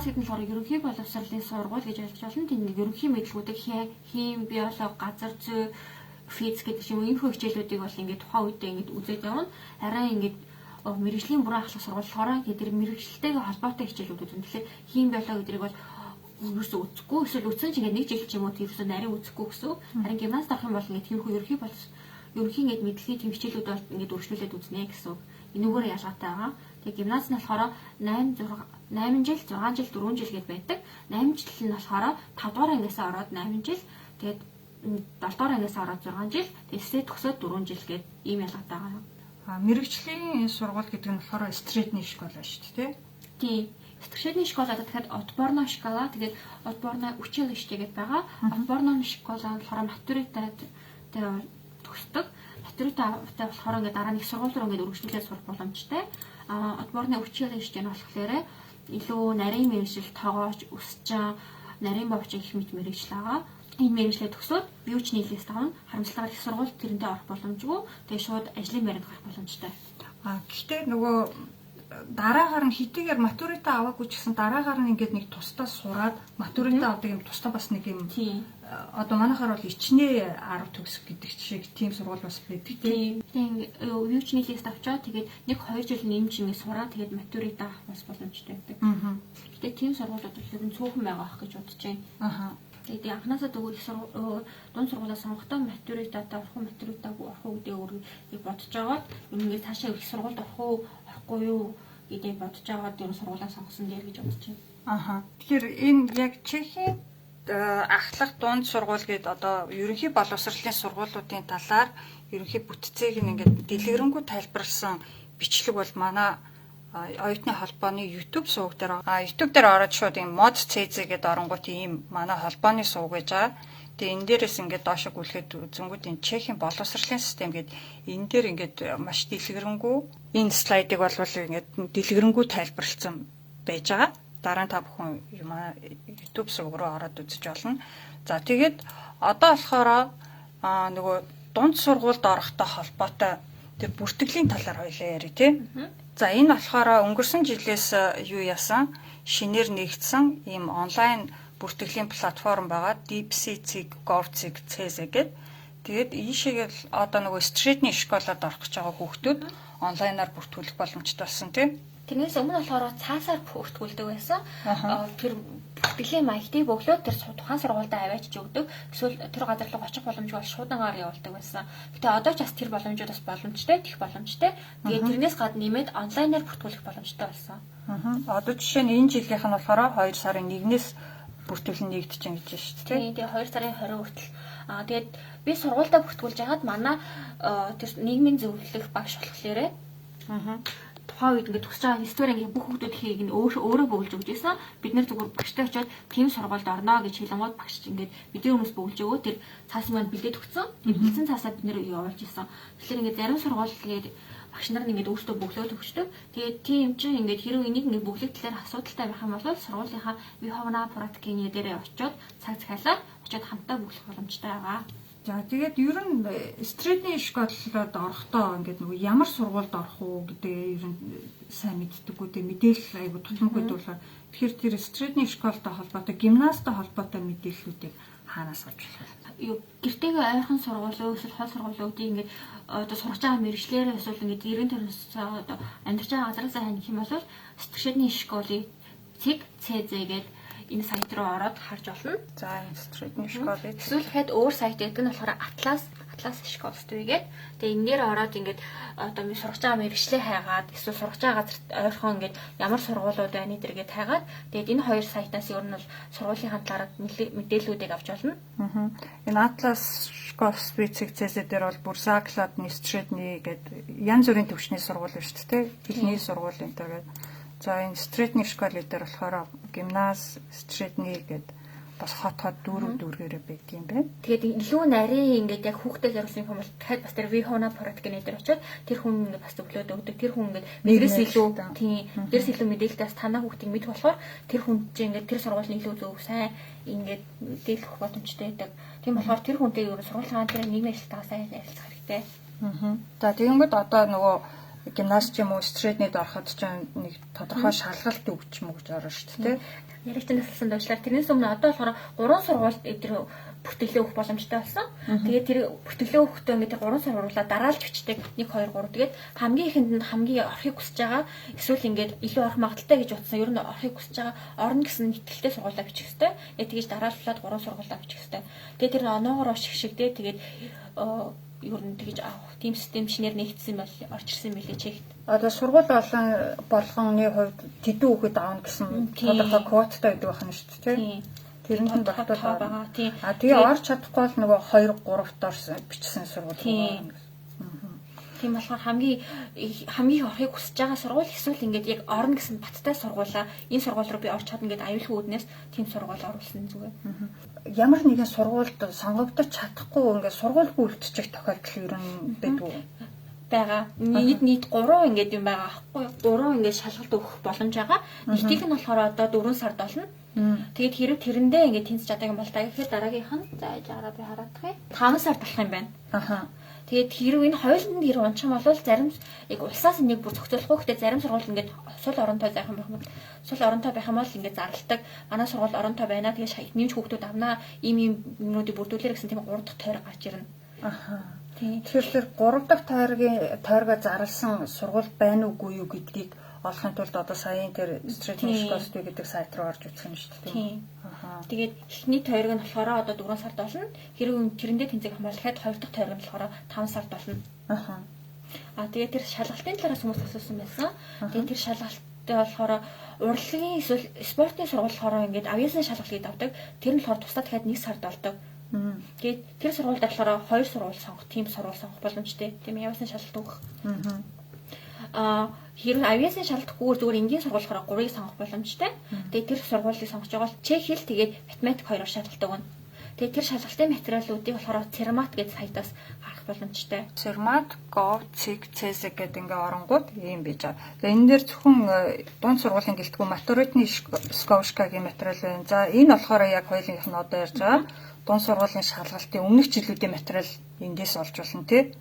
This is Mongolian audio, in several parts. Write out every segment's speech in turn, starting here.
гэдэг нь болохоор ерөнхий боловсролын сургууль гэж ойлгож байна. Тийм ерөнхий мэдлгүүдийг хим, биологи, газар зүй, физик гэдэг юм энэ хичээлүүдийг бол ингээд тухайн үедээ ингээд үзээд явна. Харин ингээд мэрэгжлийн бүрэн ахлах сургууль болохоор тэр мэрэгчлэлтэйгээ холбоотой хичээлүүд үзэн. Тэгэхээр хим, биологи гэдгийг бол ерөөсөө үзэхгүй, эсвэл үзсэн ч ингээд нэг жил ч юм уу тэрөөсөө нарийн үзэхгүй гэсэн. Харин гимнаст авах юм бол ингээд тиймэрхүү ерөнхий ингээд мэдлэгийн тэм хичээлүүд бол ингээд өргөжлүүлээд үзнэ гэсэн. Энүүгээр ялгаатай байгаа. Тэгээ гимнаст нь болохоор 8 жил, 6 жил, 4 жил гэдээ байдаг. 8 жил нь болохоор 5 дугаар ангиасаа ороод 8 жил, тэгээд 7 дугаар ангиасаа ороод 6 жил, тэсээ төгсөөд 4 жил гэдэг ийм ялгаатай байгаа. Мэргэжлийн сургууль гэдэг нь болохоор средний школа шүү дээ, тий? Средний школа гэхэд отборная школа, тэгээд отборная училище гэдэг байгаа. Отборная школа болохоор матуритай төгсдөг. Матуритай болохоор ингээд дараа нь их сургууль руу ингээд өргөжлүүлээд сурах боломжтой. Отборная училище нь болохоор илүү нарийн мэргэжил, тоогооч, өсчин, нарийн бовч гэх мэт мэргэжил байгаа. Энэ мэргэжлээ төгсөөд бие хүчний хэлээс тавна, харамсалгаар их сургууль тэрэндээ орох боломжгүй. Тэгээ шууд ажлын байранд гарах боломжтой. Гэхдээ нөгөө дараагаар нь хитэйгээр матурита аваагүй ч гэсэн дараагаар нь ингээд нэг тусдаа сураад матурита авдаг юм тусдаа бас нэг юм. Одоо манайхаар бол ичнээ 10 төгсөх гэдэг шиг тийм сургууль бас байдаг тийм. Тэгээ бие хүчний хэлээс авчаад тэгээд 1-2 жил нэмж ингэ сураад тэгээд матурита авах бас боломжтой байдаг. Гэтэ тийм сургуулиуд бол ер нь цөөхөн байгаа ах гэж бодож байна. Тэгээд анхнаасаа дунд сургуулиас сонгохдоо матуритатаа орох уу, матуритаагүй орох уу гэдэг өөрийг бодож байгаа. Ингээд цаашаа их сургуульд орох уу, орохгүй юу гэдгийг бодож байгаа дээр сургуулаа сонгосон дээр гэж бодож байна. Тэгэхээр энэ яг Чехийн ахлах дунд сургууль гэдэг одоо ерөнхий боловсролын сургуулиудын талаар ерөнхий бүтцийг ингээд дэлгэрэнгүй тайлбарласан бичлэг бол манай оюутны холбооны YouTube суваг дээр YouTube дээр ороод шууд ийм мод цэзэ гэдэг оронгууд ийм манай холбооны суваг гэж байгаа. Тэгээ энэ дээрээс ингээд доошо гүлэхэд зөнгүүд энэ Чехийн боловсролын систем гэдэг энэ дээр ингээд маш дэлгэрэнгүй энэ слайдыг бол ингээд дэлгэрэнгүй тайлбарлсан байж байгаа. Дараа нь та бүхэн YouTube суваг руу ороод үзэж болно. За тэгээд одоо болохоор нөгөө дунд сургуульд орохтой холбоотой тэр бүртгэлийн талаар хоёлаа ярив тийм. За энэ болохоор өнгөрсөн жилээс юу яасан шинээр нэгдсэн ийм онлайн бүртгэлийн платформ байгаа DeepSeek Govcig CZ гэдэг. Тэгээд ийшээгээл одоо нөгөө средний школад орох гэж байгаа хүүхдүүд онлайнаар бүртгүүлэх боломжтой болсон тийм. Тэрнээс өмнө болохоор цаасаар бүртгүүлдэг байсан. Тэр бүртгэлийн маягтыг бөглөөд тэр тухайн сургуультай аваачж өгдөг. Эсвэл тэр газар руу очих боломжгүй бол шуудангаар явуулдаг байсан. Гэтэ одоо ч бас тэр боломжууд бас боломжтой, тех боломжтой. Тэгээд тэрнээс гадна нэмээд онлайнаар бүртгүүлэх боломжтой болсон. Одоо жишээ нь энэ жилийнх нь болохоор 2 сарын 1-ээс бүртгэл нэгдэж байна гэж шүү дээ. Тийм 2 сарын 20 хүртэл. Тэгээд би сургуультай бүртгүүлж ягаад манай тэр нийгмийн зөвлөх багш болохоор тухайн үед ингээд төгсөж байгаа стори ингээд бүх хүмүүсийг нь өөрөө бөглж өгч байсан. Бид нэр зүгээр багштай очиод тийм сургуульд орно гэж хэлэнгууд багш ингээд бидний хүмүүс бөглж өгөө. Тэр цаас маань бидэд өгсөн. Тэр бэлдсэн цаасаа бид нэр явуулж исэн. Тэгэхээр ингээд зарим сургуулиуд багш нар ингээд өөртөө бөглөөд өгчдөг. Тэгээд тийм чинь ингээд хэрэв энийг ингээд бөглөх талаар асуудалтай байх юм бол сургуулийнхаа виховна практикийн дээрээ очиод цаг захиалаад очиод хамтаа бөглөх боломжтой байгаа. За тэгээд ер нь средний школд орохдоо ингээд нөгөө ямар сургуульд орох уу гэдэг ер нь сайн мэддэггүй дээ мэдээлэл айгу тутамгүй дуулаа. Тэгэхээр тэр средний школтой холбоотой гимнастай холбоотой мэдээллүүдийг хаанаас авч болох вэ? Гэртээгээ ойрхон сургуулиуд эсвэл хол сургуулиудыг ингээд одоо сурч байгаа мэргэжлэр эсвэл ингээд 90 төрөөс одоо амьдарч байгаа газраас ханих юм бол средний школын CZ гэдэг энэ сайт руу ороод харж болно. За средний школыг эсвэл хэд өөр сайт гэдэг нь болохоор Atlas школтой гэдэг. Тэгээ энэ дээр ороод ингээд одоо сурч байгаа мэргэжлээ хайгаад эсвэл сурч байгаа газарт ойрхон ингээд ямар сургуулиуд байна гэдэргээд хайгаад тэгээд энэ хоёр сайтаас ер нь бол сургуулийн талаар мэдээллүүдийг авч болно. Энэ Atlas CZ дээр бол Бурсаклад средний гэдэг янз бүрийн төвчний сургууль шүү дээ. Хэлний сургууль энэ гэдэг. За энэ средний школын дээр болохоор гимназ, средний гэдэг бас хот дүүргээрээ байдаг юм байна. Тэгээд илүү нарийн ингээд яг хүүхдэд зориулсан юм бол дахиад бас тэр вихона практик нэтер очиод тэр хүн ингээд бас өглөөд өгдөг. Тэр хүн ингээд дээрээс илүү мэдээлэлтэй танаа хүүхдийг мэдэх болохоор тэр хүн чинь ингээд тэр сургуулийн илүү зөв сайн ингээд мэдээлэх боломжтой байдаг. Тийм болохоор тэр хүнтэй ер нь сургуулийн тэр нийгмийн ажилтнаа сайн ярилцах хэрэгтэй. За тэгэнгүүт одоо нөгөө гимнаст юм уу стрэднэд ороход ч нэг тодорхой шалгалт өгч мөгж орно шүү дээ. Яригчнаас хэлсэн дуучлаар тэрнээс өмнө одоо болохоор 3 сургуульд тэр бүртгэлээ өгөх боломжтой болсон. Тэгээд тэр бүртгэлээ өгөхдөө ингээд 3 сургуулиудаа дараалж бичдэг 1 2 3 тэгээд хамгийн ихэнд хамгийн орохыг хүсэж байгаа эсвэл ингээд илүү орох магадaltaй гэж утсан ер нь орохыг хүсэж байгаа орно гэсэн итгэлтэй сургуулаа бичих хэвээр. Тэгэж дарааллаад 3 сургуулаа бичих хэвээр. Тэгээд тэр оноогоор шигшигдээ тэгээд ер нь тэгэж авах тийм систем шинээр нэгдсэн бол орж ирсэн мэлээ чигт. Одоо сургууль болгоны хувьд тэдүү хүүхэд аавна гэсэн тодорхой квоттой байдаг байна шүү дээ. Тэр нь багтаад байгаа. Тэгээ орж чадахгүй бол нөгөө 2 3 доор бичсэн сургууль байна. Тийм болохоор хамгийн орохыг хүсэж байгаа сургууль эсвэл ингээд яг орно гэсэн баттай сургуулаа энэ сургууль руу би орч чадна гэдээ аюулгүй үднээс тийм сургууль оруулсан зүгээр. Ямар нэгэн сургуульд сонгогдож чадахгүй ингээд сургуульгүй үлдчих тохиолдол ер нь байдгүй байгаа. Нийт 3 ингээд юм байгаа аахгүй 3 ингээд шалгалт өгөх боломж байгаа. Нийтийг нь болохоор одоо 4 сард болно. Тэгээд хэрэг тэрэндээ ингээд тэнцэж чаддаг юм бол та гэхээр дараагийнх нь зааж араа би хараадах 5 сард болох юм байна. Тэгээд хэрэг энэ хоёуланд нэр унчих юм бол зарим яг улсаас нэг бүр зохицуулахгүй гэхдээ зарим сургууль ингээд сул оронтой байх юм байна. Сул оронтой байх юм бол ингээд зарладаг. Манай сургууль оронтой байна. Тэгээд нэмж хүүхдүүд авнаа. Ийм юмнуудыг бүрдүүлэр гэсэн тийм 3 дахь тойрог гарч ирнэ. Тэгэхээр 3 дахь тойрогоо зарласан сургууль байна уугүй юу гэдгийг олохын тулд одоо саяын тэр Strategic гэдэг сайт руу орж үзэх юм шүү дээ. Тэгээд эхний тойрог нь болохоор одоо 4 сард болно. Хэрэг тэрэндээ тэнцэг хамгаалахад 2 дахь тойрог нь болохоор 5 сард болно. Тэгээд тэр шалгалтын талаас хүмүүс асуусан байсан. Тэгээд тэр шалгалттай болохоор урлагийн эсвэл спортын сургууль болохоор ингээд авьяасны шалгалтыг авдаг. Тэр нь болохоор тусдаа дахиад 1 сард болдог. Тэгээд тэр сургуульд болохоор 2 сургууль сонгох, тийм сургууль сонгох боломжтой. Тийм авьяасны шалгалт өгөх. Хэрэг авьяасны шалгалтгүйгээр зүгээр энгийн сургууль болохоор 3-ыг сонгох боломжтой. Тэгээд тэр сургуулийг сонгож байгаа бол чек хэл тэгээд математик 2-оор шалгалт өгнө. Тэгээд тэр шалгалтын материалуудыг болохоор Cermat гэдэг сайтаас харах боломжтой. Cermat, Gov, Cig, Cesec гэдэг ингээ оронгууд ийм байж байгаа. Тэгээд энэ дээр зөвхөн дунд сургуулийн гэлтгүү матуритны Skovshka-гийн материал байна. За энэ болохоор яг хоёулынх нь одоо ярьж байгаа дунд сургуулийн шалгалтын өмнөх жилүүдийн материал эндээс олж болно тий.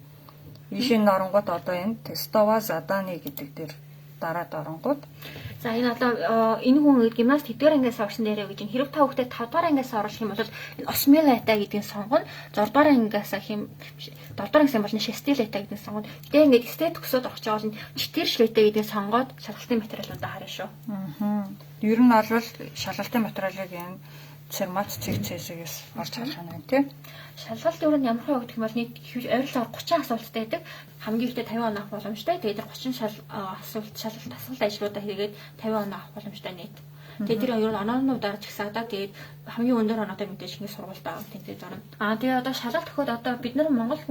Ишин оронгууд одоо энэ Testova Zadani гэдэг дээр дараад оронгууд. За энэ одоо энэ хүн гимнаст хэдгээр ангиас орсон дээрээ гэж хэрэг та хүүхдэд 5 дугаар ангиас оруулах юм бол Osmilata гэдгийг сонгоно. 6 дугаар ангиас хэм 7 дугаар ангиас бол Shestilata гэдгийг сонгоно. Тэгээ ингээд стэт төгсөөд орох жоо бол Chitershlet гэдгийг сонгоод шалгалтын материалуудаа харна шүү. Ер нь бол шалгалтын материалыг энэ Cermat Cig-Cesec-ээс орж харах юм байна тий. Шалгалт өөр нь ямар хөө гэх юм бол нийт ойролцоогоор 30 асуулттай байдаг. Хамгийн ихдээ 50 он авах боломжтой. Тэгээд 30 асуулт ажлуудаа хийгээд 50 он авах боломжтой нийт. Тэгээд тэр хоёр оноонуудаар ч гэсэн одоо тэгээд хамгийн өндөр оноотой мэдээж ингэ сургуультай авах тэмцээд орно. Тэгээд одоо шалгалт өгөхөд одоо бид нар Монгол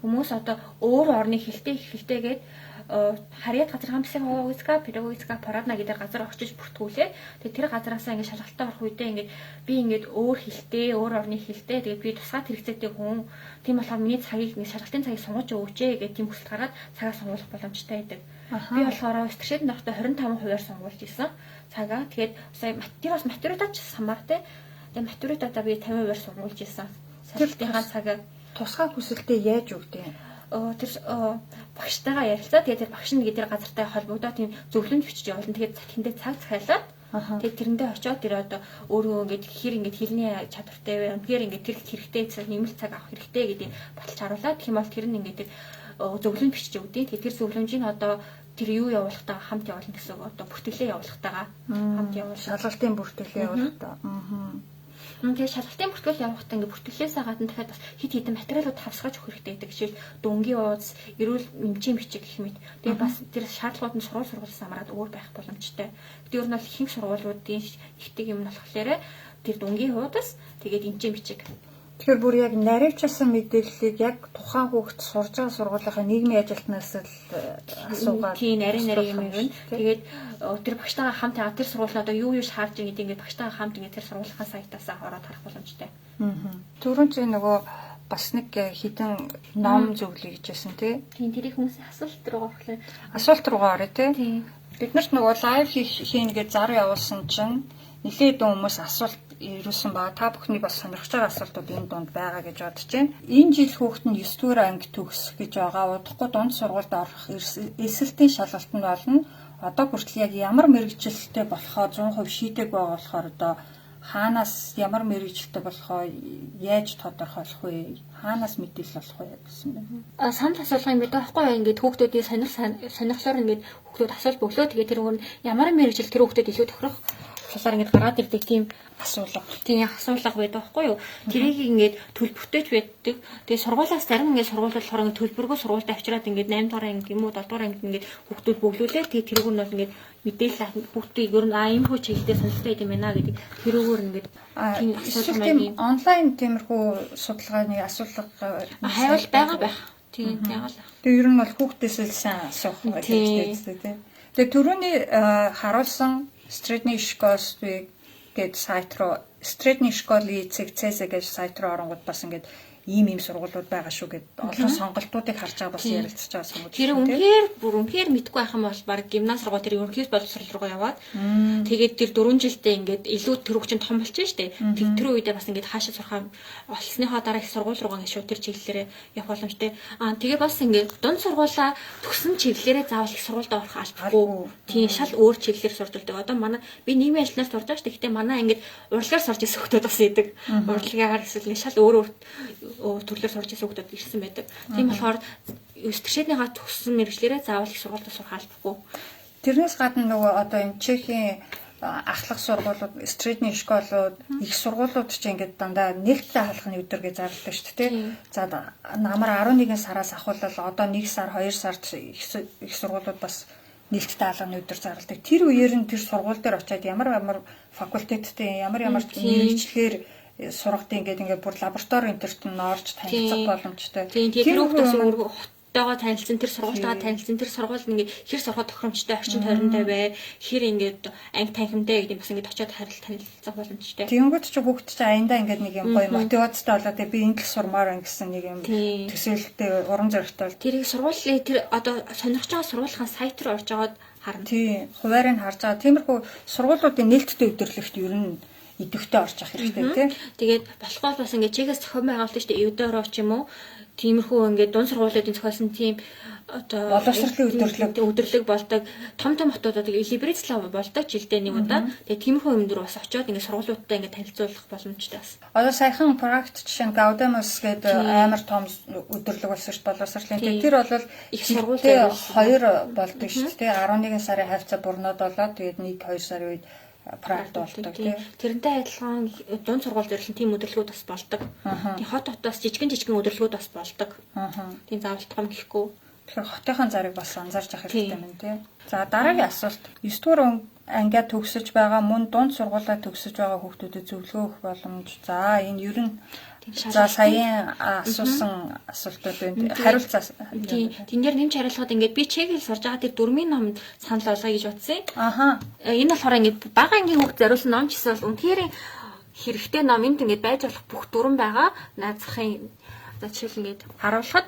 хүмүүс одоо өөр орны хэлтэйгээд харьяат газар психологическая, педагогическая парадна гэдэг газар очиж бүртгүүлээ. Тэгээд тэр газараасаа ингэ шалгалтаа орох үедээ ингэ би ингэ өөр хэлтэй, өөр орны хэлтэй тэгээд би тусгай хэрэгцээтэй хүн. Тийм болохоор миний цагийг ингэ шалгалтын цагийг сонгож өгөөч гэх тийм хүсэлт гараад цагаа сонгуулах боломжтой байдаг. Би болохоор стрэшэд нөхдөд 25%-аар сонгуулж исэн. Цагаа тэгээд сая бас матуритач самартай. Тэгээд матуритатаа би 50%-аар сонгуулж исэн. Шалгалтынхаа цагаа тусгай хүсэлтэд яаж өгдөг юм? Тэр багштайгаа ярилцаа. Тэгээд тэр багш нь тэр газартай холбогдоо тийм зөвлөмж бичиж явуулна. Тэгээд тэндээ цаг захиалаад тэгээд тэрэндээ очиод тэр одоо өөрөө ингээд хэр ингээд хэлний чадвартай вэ? Үнэхээр ингээд тэр хэрэгтэй нэмэлт цаг авах хэрэгтэй гэдэг баталж харуулаад тэгэх юм бол тэр нь ингээд тэр зөвлөмж бичиж өгдөө. Тэгээд тэр зөвлөмжийг одоо тэр юу явуулахтайгаа хамт явуулна гэсэн одоо бүртгэлээ явуулахтайгаа хамт явуул. Шалгалтын бүртгэлээ явуулахтаа. Тэгээд шалгалтын бүртгэл явахтаа ингээд бүртгэлээсээ гадна дахиад бас хит хитэн материалууд хавсгаж өгөх хэрэгтэй гэдэг. Жишээл дүнгийн ууз, эрүүл эмчийн бичиг гэх мэт. Тэгээд бас тэр шаардлагууд нь сургуулиас хамаарат өөр байх боломжтой. Гэтэл ер нь бол ихэнх сургуулиудын ихтэй юм нь болохоор тэр дүнгийн уудас тэгээд эмчийн бичиг. Тэгэхээр бүр яг наривчилсан мэдээллийг яг тухайн хүүхд сурж байгаа сургуулийнхаа нийгмийн ажилтнаас л асуугаад тийм нарийн юм юм. Тэгээд тэр багштайгаа хамт тэр сургууль нь одоо юу шаардж байгаа гэдэг ингээд багштайгаа хамт ингээд тэр сургуулийнхаа сайтаас ороод харах боломжтой. Түрүүн чи нөгөө бас нэг хідэн ном зөвлөе гэжсэн тий. Тийм тэрийг хүмүүсийн асуулт руугаа орлоо. Асуулт руугаа орё тий. Бид нарт нөгөө лайв хийн гэж зар явуулсан чинь нэлээд хүмүүс асуулт ирүүлсэн ба та бүхний бас сонирхож байгаа асуултууд энэ донд байгаа гэж бодож байна. Энэ жил хүүхэд нь 9 дугаар анги төгсөх гэж байгаа. Удахгүй дунд сургуульд орох эсэлтийн шалгалт нь болно. Одоо хүртэл яг ямар мэрэгжилтэй болохоо 100% шийдэг байгаа болохоор одоо хаанаас ямар мэрэгжилтэй болохоо яаж тодорхойлох вэ? Хаанаас мэдээлэл олох вэ гэсэн байна. Санал асуулга юм байдаг байхгүй юу? Ингээд хүүхдүүдийн сонирхлоор ингээд хүүхдүүд асуулт бөглөө. Тэгээд тэр өөр ямар мэрэгжил тэр хүүхдэд илүү тохирох талаар ингээд гараад ирдэг тийм асуулга байдаг байхгүй юу? Тэрийг ингээд төлбөртөж байдаг. Тэгээд сургуулиас зарим ингээд сургуулиуд болохоор ингээд төлбөргөө сургуультай авчираад ингээд 8 дугаар анги юм уу 7 дугаар ангид ингээд хүүхдүүд бөглүүлээ. Тэгээд тэрүүг нь бол ингээд мэдээлэл хүүхдийг ер нь ийм хөө чиглэлээр сонирхтой юм байна гэдэг тэрүүгээр ингээд тийм асуулга байна. Онлайн тиймэрхүү судалгааны асуулга хайвал байх. Тийм яагаад. Тэгээ ер нь бол хүүхдээс л сайн асуух гэж хэлдэг тийм. Тэгээ түрүүний харуулсан Средний школствыг гээд сайт руу Средний школы ЦЦ гэж сайт руу оронгууд бас ингээд ийм сургуулиуд байгаа шүү гэд олон сонголтуудыг харж байгаа бас ярилцж байгаа юм. Тэр үнэхээр мэдгүй байх юм бол баг гимназ руугаа тэр ерөнхийд боловсрол руугаа яваад тэгээд тэр 4 жилдээ ингээд илүү төрөгчөнд том болчихно шүү дээ. Тэр үедээ бас ингээд хаашаа сурах олсныхоо дараа их сургууль руугаа ингээд шууд тэр чиглэлээрээ явах боломжтой. Тэгээ бас ингээд дунд сургуулаа төгсөн чиглэлээрээ заавал их сургуульд орох албагүй. Тийм шал өөр чиглэлээр сурж байдаг. Одоо манай би нийгмийн ажлаар сурж байгаа шүү дээ. Гэхдээ манай ингээд урлагаар сурж ирсэн хүмүүс бас идэг. Урлагаар эсвэл шал өөр төрлөөр сурж ирсэн хүмүүс ирсэн байдаг. Тийм болохоор өсвөрчдийнхаа төгссөн мэрэгчлэрээ заавал их сургуульд сурах албагүй. Тэрнээс гадна нөгөө одоо энэ Чехийн ахлах сургуулиуд, Средний школууд, их сургуулиуд ч ингээд дандаа нээлттэй халахны өдөр гэж зарладаг шүү дээ. За намар 11 сараас ахуулаад одоо 1 сар, 2 сард их сургуулиуд бас нээлттэй халахны өдөр зарладаг. Тэр үеэр нь тэр сургууль дээр очиад ямар факультеттэй ямар мэрэгчлэр сургалтын ингээд бүр лаборатори энтерт нь орж танилцах боломжтой. Тийм тэр хүүхдээс өөрөө хотойгоо танилцсан, тэр сургуультайгаа танилцсан, тэр сургууль ингээд хэр сурах тохиромжтой, орчин тойронтой бай, хэр ингээд анги танхимтай гэдэг бас ингээд очиод танилцах боломжтой. Тэгэнгүүт чи хүүхд чи аяндаа ингээд нэг юм гоё мотивацтай болоод би энэ л сурмаар ин гэсэн нэг юм төсөөлөлтэй урам зоригтой бол тэрийг сургуулийн тэр одоо сонирхож байгаа сургуулийн сайт руу орж аваад харна. Тийм хуваарийг харж байгаа. Тиймэрхүү сургуулиудын нээлттэй өдөрлөгт ер нь идэвхтэй орж авах хэрэгтэй тийм. Тэгээд болохгүй бас ингээд чигээс зохион байгуулалт шүү дээ. Эвдороо ч юм уу. Тиймэрхүү ингээд дунд сургуулиудын зохиолсон тийм одоо боловсролын өдөрлөг болдог том хотуудад либерицлав болдог жилдээ нэг удаа. Тэгээд тиймэрхүү юм дөр бас очиод ингээд сургуулиудтай ингээд танилцуулах боломжтой бас. Одоо саяхан проект жишээ нь Gaudemos гэдэг амар том өдөрлөг болсон шүү дээ боловсролын. Тэр бол их сургуулиуд 2 болдог шүү дээ. 11 сарын хавцаа бурнууд болоод тэгээд 1-2 сарын үед проект болдог тийм. Тэрнтэй адилхан дунд сургууль зөвлөн тийм өдөрлгүүд бас болдог. Тийм хот хотоос жижигэн өдөрлгүүд бас болдог. Тийм заавал том гэхгүй. Тэгэхээр хотынхаа зарыг бас анзаарч авах хэрэгтэй юм тийм. За дараагийн асуулт 9 дугаар ангиа төгсөж байгаа мөн дунд сургуулаа төгсөж байгаа хүүхдүүдэд зөвлөгөө өгөх боломж. За энэ ер нь за саяхан асуусан асуултууд байна. Хариулцаа. Тийм. Тэн дээр нэмж хариулахад ингээд би чегийг сурж байгаа тэр 4-ийн ном санал болгоё гэж утсан. Энэ болохоор ингээд бага ангийн хүүхд зориулсан ном ч гэсэн бол үнэхээр хэрэгтэй ном энд ингээд байж болох бүх дүрэн байгаа. Наазахын за жишээл ингээд харуулхад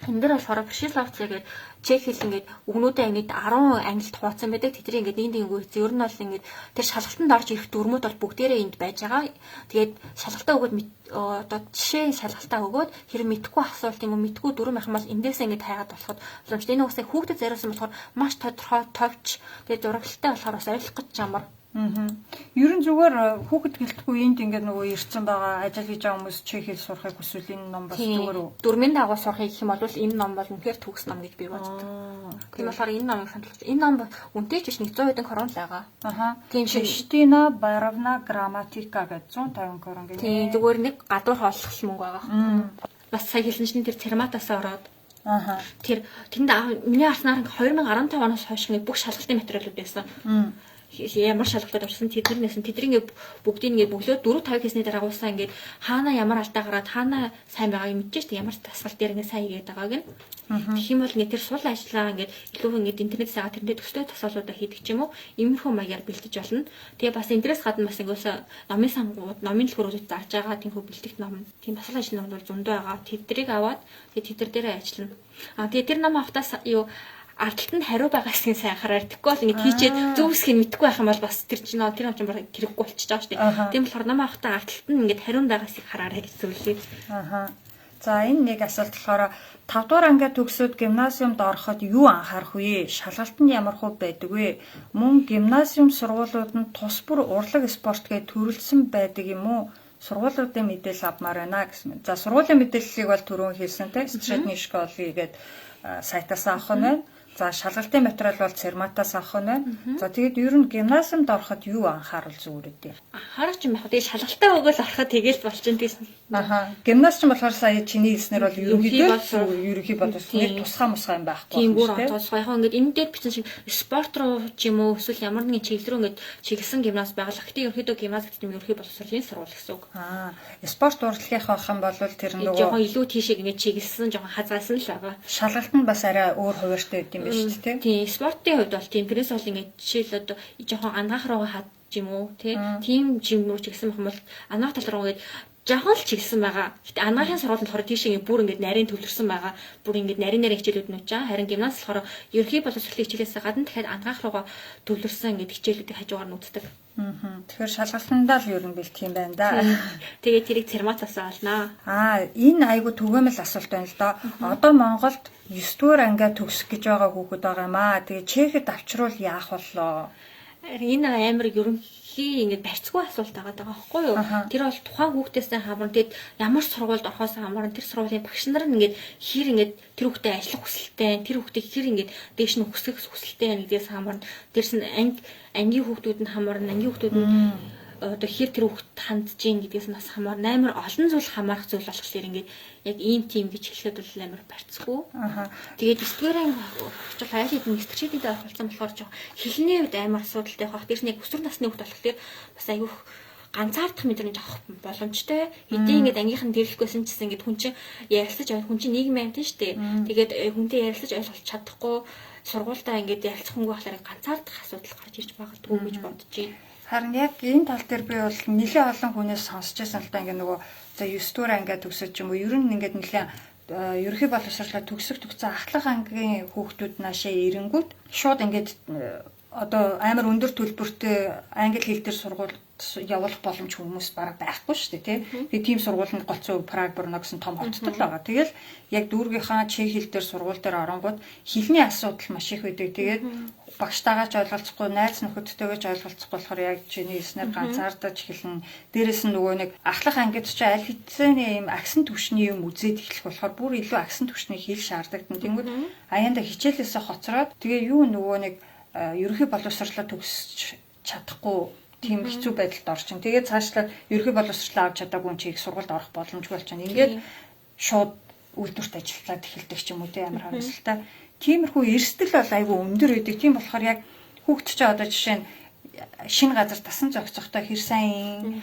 энэ дээр болохоор Пришиловц гэдэг чех хэл ингээд өгнүүдээ ингээд 10 ангилд хуваацсан байдаг. Тэдний ингээд нэг үгүйц ер нь бол ингээд тэр шалгалтанд орж ирэх дүрмүүд бол бүгдээрээ энд байж байгаа. Тэгээд шалгалтаа өгөөд одоо жишээ шалгалтаа өгөөд хэрэг мэдхгүй асуулт юм уу мэдхгүй дүрм байх юм бол эндээсээ ингээд хайгаад болоход боломжтой. Энэ үгсээ хүүхдэд зориулсан болохоор маш тодорхой товч тэгээд зурагтай болохоор бас ойлгох гэж чамар. Ер нь зүгээр хүүхэд гэлтгүй энд ингээд нөгөө ирсэн байгаа ажил хийж байгаа хүмүүс чех хэл сурахыг хүсвэл энэ ном бас зүгээр дөрмийн дагуу сурахыг гэх юм бол энэ ном бол үнэхээр төгс ном гэж би боддог. Тийм болохоор энэ номыг сануулж энэ ном үнэтэй ч биш 100 хэдэн хорон л байгаа. Тийм шиг Штина Баравна грамматика гэж 150 хорон гэдэг. Тийм зүгээр нэг гадуур хооллох мөнгө байгаа. Бас сая хэлсэн чинь тэр Церматаас ороод тэр тэнд миний харснаар 2015 оноос хойш бүх шалгалтын материалууд байсан. Ямар шалгалтад орсон тэднээс тэдний бүгдийг ингээд бөглөө 4-5 хийсний дараа гуйсан ингээд хаана ямар алдаа гараад хаана сайн байгааг мэдчихэж тэ ямар тасгал дээр ингээд сайн хийгээд байгааг нь тэгэх юм бол ингээд тэр сул ажиллагаа ингээд илүү ингээд интернетээс аваад тэрнээ төстэй тасгалуудаа хийдэг ч юм уу иймэрхүү маягаар бэлтэж болно. Тэгээ бас интернет гадна бас ингээд номын сангууд номын төлхөрүүдэд зарж байгаа тиймхүү бэлтгэх ном тийм бас ажил ном бол зөндөө байгаа. Тэдрийг аваад тэгээ тэдэр дээрээ ажиллана. Тэгээ тэр ном автаас юу ардталт нь хариу байгаа хэсгийг сайн анхаарал. Тэгэхгүй бол ингээд хийчээд зөв хэсгийг мэдхгүй байх юм бол бас тэр чинь баг хэрэггүй болчихж байгаа шүү дээ. Тийм болохоор намаа ахтай ардталт нь ингээд хариун байгаа хэсгийг хараарай гэж зөвлөе. За энэ нэг асуулт болохоор 5 дугаар ангиа төгсөөд гимназиумд ороход юу анхаарах вэ? Шалгалт нь ямар хувь байдаг вэ? Мөн гимназиум сургуулиуд нь тус бүр урлаг спорт гэж төрөлдсөн байдаг юм уу? Сургуулиудын мэдээлэл авмаар байна гэсэн. За сургуулийн мэдээллийг бол түрүүн хэлсэнтэй Средний школы гэдэг сайтаас авах нь байна. За шалгалтын материал бол Церматаас авах нь байна. За тэгээд ер нь гимназиумд ороход юу анхаарал зүгээрээ? Анхаарах юм яг тэгээд шалгалтаа өгөөл ороход тэгээл болчихно гэсэн. Гимназ ч болохоор сая чиний хэлснээр бол ерөнхий боловсролын тусгай мусгай юм байхгүй. Тийм бүр тусгай. Яг ингээд энэ дээр бичсэн шиг спорт руу ч юм уу эсвэл ямар нэгэн чиглэл рүү ингээд чиглэсэн гимназ байгаль. Гэхдээ ерөнхийдөө гимназ гэдэг нь ерөнхий боловсролын сургууль гэсэн үг. Спорт урлагийнх байх юм бол тэр нөгөө жоохон илүү тийшээ ингээд чиглэсэн жоохон хазаасан л байгаа. Шалгалт нь бас арай өөр хуваартай байд юм байна шүү дээ. Тийм спортын хувьд бол тийм тэрнээс бол ингээд жишээл одоо жоохон ангаах руу хад юм уу тийм жим рүү чиглэсэн байх юм бол ангаах тал руу ингээд жоохон л чиглэсэн байгаа. Гэтэ анагаахын сургууль нь болохоор тийшээ бүр ингээд нарийн төвлөрсөн байгаа. Бүр ингээд нарийн хичээлүүд нь учаа. Харин гимназ болохоор ерхий боловсролын хичээлээс гадна дахиад анагаах руугаа төвлөрсөн ингээд хичээлүүдийг хажуугаар нь үздэг. Тэгэхээр шалгалтандаа л ер нь бэл тийм байна да. Тэгээд тэрийг Церматаас олноо. Энэ айгу түгээмэл асуулт байна л да. Одоо Монголд 9 дугаар ангиа төгсөх гэж байгаа хүүхэд байгаа юм аа. Тэгээд Чехэд авчруул яах боллоо? Энэ амар ерөнхий ингээд барьцгүй асуулт байгаа байхгүй юу? Тэр бол тухайн хүүхдээс хамаарна. Тэгэд ямар сургуульд орохоос хамаарна. Тэр сургуулийн багш нар нь ингээд хэр ингээд тэр хүүхдэд ажиллах хүсэлтэй, тэр хүүхдийг хэр ингээд дээш нь өсгөх хүсэлтэй байна гэдгээс хамаарна. Дээрс нь ангийн хүүхдүүд нь хамаарна. Ангийн хүүхдүүд нь одоо хэр тэр хүүхд хандж гин гэдгээс нь бас хамаарна. Амар олон зүйл хамаарах зүйл болохоор ингээд яг ийм тим гэж хэлэхэд бол амар барьцгүй. Тэгээд 9-р анги очил айл хэдэн стрэчэдэд оролцсон болохоор жоо хэлний үед амар асуудалтай байх. Тэрс нэг өсвөр насны хүүхд болохоор бас айгүйх ганцаардах мэдрэмж авах боломжтой. Хэдий ингээд ангийнхан дэрлэхгүйсэн ч гэсэн ингээд хүн чинь ярилцаж авах хүн чинь нийгмийн амьтан шүү дээ. Тэгээд хүнтэй ярилцаж ойлголж чадахгүй сургуультаа ингээд ярилцах хөнгө болохоор ганцаардах асуудал гарч ирж байгаагүй гэж бодож байна. Харин яг энэ тал дээр би бол нэлээд олон хүнээс сонсч байсан л да ингээд нөгөө за 9 дугаар ангиа төгсөж юм уу ер нь ингээд нэлээд ерхий боловсролоо төгссөн ахлах ангийн хүүхдүүд наашаа ирэнгүүт шууд ингээд одоо амар өндөр төлбөртэй англи хэл дээр сургуульд явуулах боломж хүмүүс бараг байхгүй шүү дээ тий. Тэгээ тийм сургуулиуд голцоо Праг Брно гэсэн том хоттой л байгаа. Тэгэл яг дүүргийнхаа чех хэл дээр сургууль дээр оронгууд хэлний асуудал маш их байдаг. Тэгээд багштайгаа ч ойлголцохгүй, найз нөхөдтэйгээ ч ойлголцохгүй болохоор яг чиний хэлснээр ганцаардаж эхэлнэ. Дээрээс нь нөгөө нэг ахлах ангид ч аль хэдийн юм агсан түвшний юм үзээд эхлэх болохоор бүр илүү агсан түвшний хэл шаарддаг. Тэнгүүд аяанда хичээлээсээ хоцроод тэгээ юу нөгөө нэг ерөнхий боловсролоо төгсөж чадахгүй тийм хэцүү байдалд орчин. Тэгээд цаашлаад ерөнхий боловсролоо авч чадаагүй чи их сургуульд орох боломжгүй болчихно. Ингээд шууд үйлдвэрт ажиллаад эхэлдэг ч юм уу тийм амар харамсалтай. Тиймэрхүү эрсдэл бол айгүй өндөр байдаг. Тийм болохоор яг хүүхд чи одоо жишээ нь шинэ газар тасан зохицохтой хэр сайн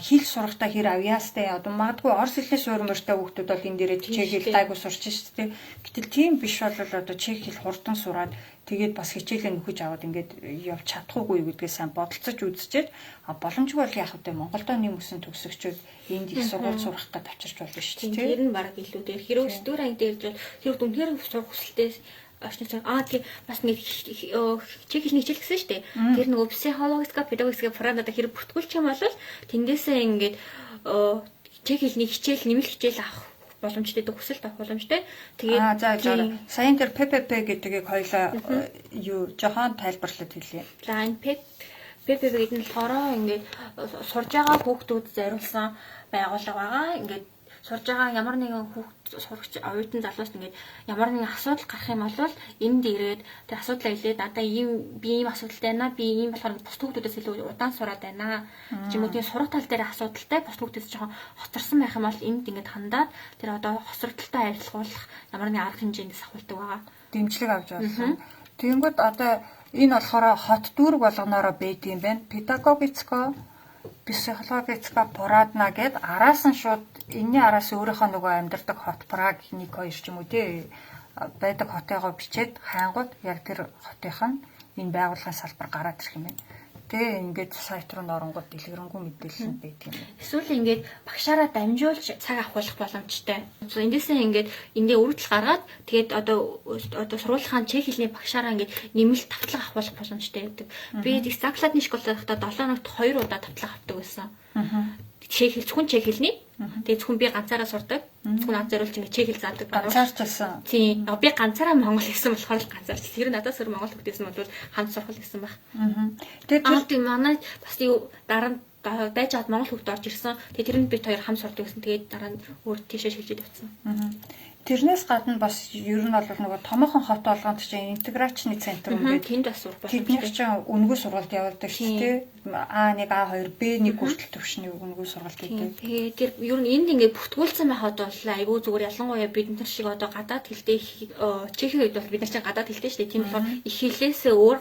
хэл сурахтай хэр авьяастай одоо магадгүй орос хэлний суурмөртэй хүүхдүүд бол энэ дээрээ чех хэл гайгүй сурч шүү дээ. Гэтэл тийм биш бол одоо чех хэл хурдан сураад тэгээд бас хичээлээ нөхөж аваад ингээд явж чадахгүй гэдгээ сайн бодолцож үзчихээд боломжгүй бол яах вэ? Монголдо нэм өсөн төгсөгчүүд энд их сургууль сурах гэж авчирч болно шүү дээ. Тэр нь бараг илүү дээр хэрэг 9 дугаар анги дээр бол тэр үнээр сурах хүсэлтэй тийм бас нэг чех хэлний хичээл гэсэн шүү дээ. Тэр нөгөө психологика, педагогика програмд хэрэг бүртгүүлчих юм бол тэндээсээ ингээд чех хэлний хичээл нэмэлт хичээл авах боломжтой хүсэлт авах боломжтой. Тэгээд саяын тэр ППП гэдгийг хоёлаа юу жохон тайлбарлаад хэлье. За энэ ППП гэдэг нь болохоор ингээд сурж байгаа хүүхдүүд зориулсан байгууллага байгаа. Ингээд сурж байгаа ямар нэгэн хүүхд сурагч оюутан залуус ингээд ямар нэгэн асуудал гарах юм бол энд ирээд тэр асуудлаа илээд надаа би ийм асуудалтай байна. Би ийм болохоор бус хүүхдүүдээс илүү удаан сураад байна. Ч юм уу тийм сурах тал дээр асуудалтай бус хүүхдээс жоохон хоцорсон байх юм бол энд ингээд хандаад тэр одоо хоцрогдолтой арилгуулах ямар нэгэн арга хэмжээнд сахуулдаг байгаа. Дэмжлэг авч байна. Тэгэнгүүт одоо энэ болохоор хот дүүрэг болгоноороо байд юм байна. Педагогицко психологицка порадна гэд араас нь шууд энэний араас өөрийнхөө нөгөө амьдардаг хот Праг 1 2 ч юм уу тий байдаг хотыгоо бичээд хайнгууд яг тэр хотынх нь энэ байгууллагын салбар гараад ирэх юм байна. те ингээд сайт руу норонгод дэлгэрэнгүй мэдээлэл нь байдаг юм. Эсвэл ингээд багшаараа дамжуулж цаг авахлах боломжтой. Эндээсээ ингээд эндээ өргөдөл гаргаад тэгээд одоо сургуулийн чех хэлний багшаараа ингээд нэмэлт тавтлага авахлах боломжтой байдаг. Би закладны школд байхдаа 7 хоногт 2 удаа тавтлага авдаг байсан. Чех хэлний. Тэгээд зөвхөн би ганцаараа сурдаг. Зөвхөн анх зориулж ингээд чех хэл заадаг байна. Ганцаарчсан. Тийм. Би ганцаараа монгол хэлсэн болохоор л ганцаарч. Тэр надаас өөр монгол хөгжсөн бол хамт сурах гэсэн баг. Тэгээд манай бас дараа нь байж аваад монгол хөгд орж ирсэн. Тэгээд тэр нь бид хоёр хамт сурдаг гэсэн. Тэгээд дараа нь өөр тийшээ шилжиж явсан. Тэрнээс гадна бас ер нь бол нөгөө томоохон хот болгонд чинь интеграцны центр ингээд тэнд бас сурах боломжтой. Тэдний чинь өнгөө сургалт явуулдаг шүү дээ. А1, А2, Б1 хүртэл төвшний өнгөө сургалт гэдэг. Тэгээд тэр ер нь энд ингээд бүртгүүлсэн байхад бол айгүй зүгээр ялангуяа бид нар шиг одоо гадаад хэлтэй чехийн үед бол бид нар чинь гадаад хэлтэй шүү дээ. Тийм болохоор их хэлээсээ өөр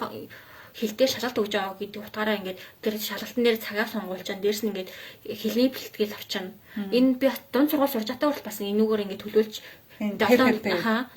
хэлтэй шалгалт өгж байгаа гэдэг утгаараа ингээд тэр шалгалтын дээр цагаа сонгуулж чам дээрс нь ингээд хэлний бэлтгэл авчна. Энэ би дунд сургууль сурж байгаа бол бас энүүгээр ингээд төлөөлж 7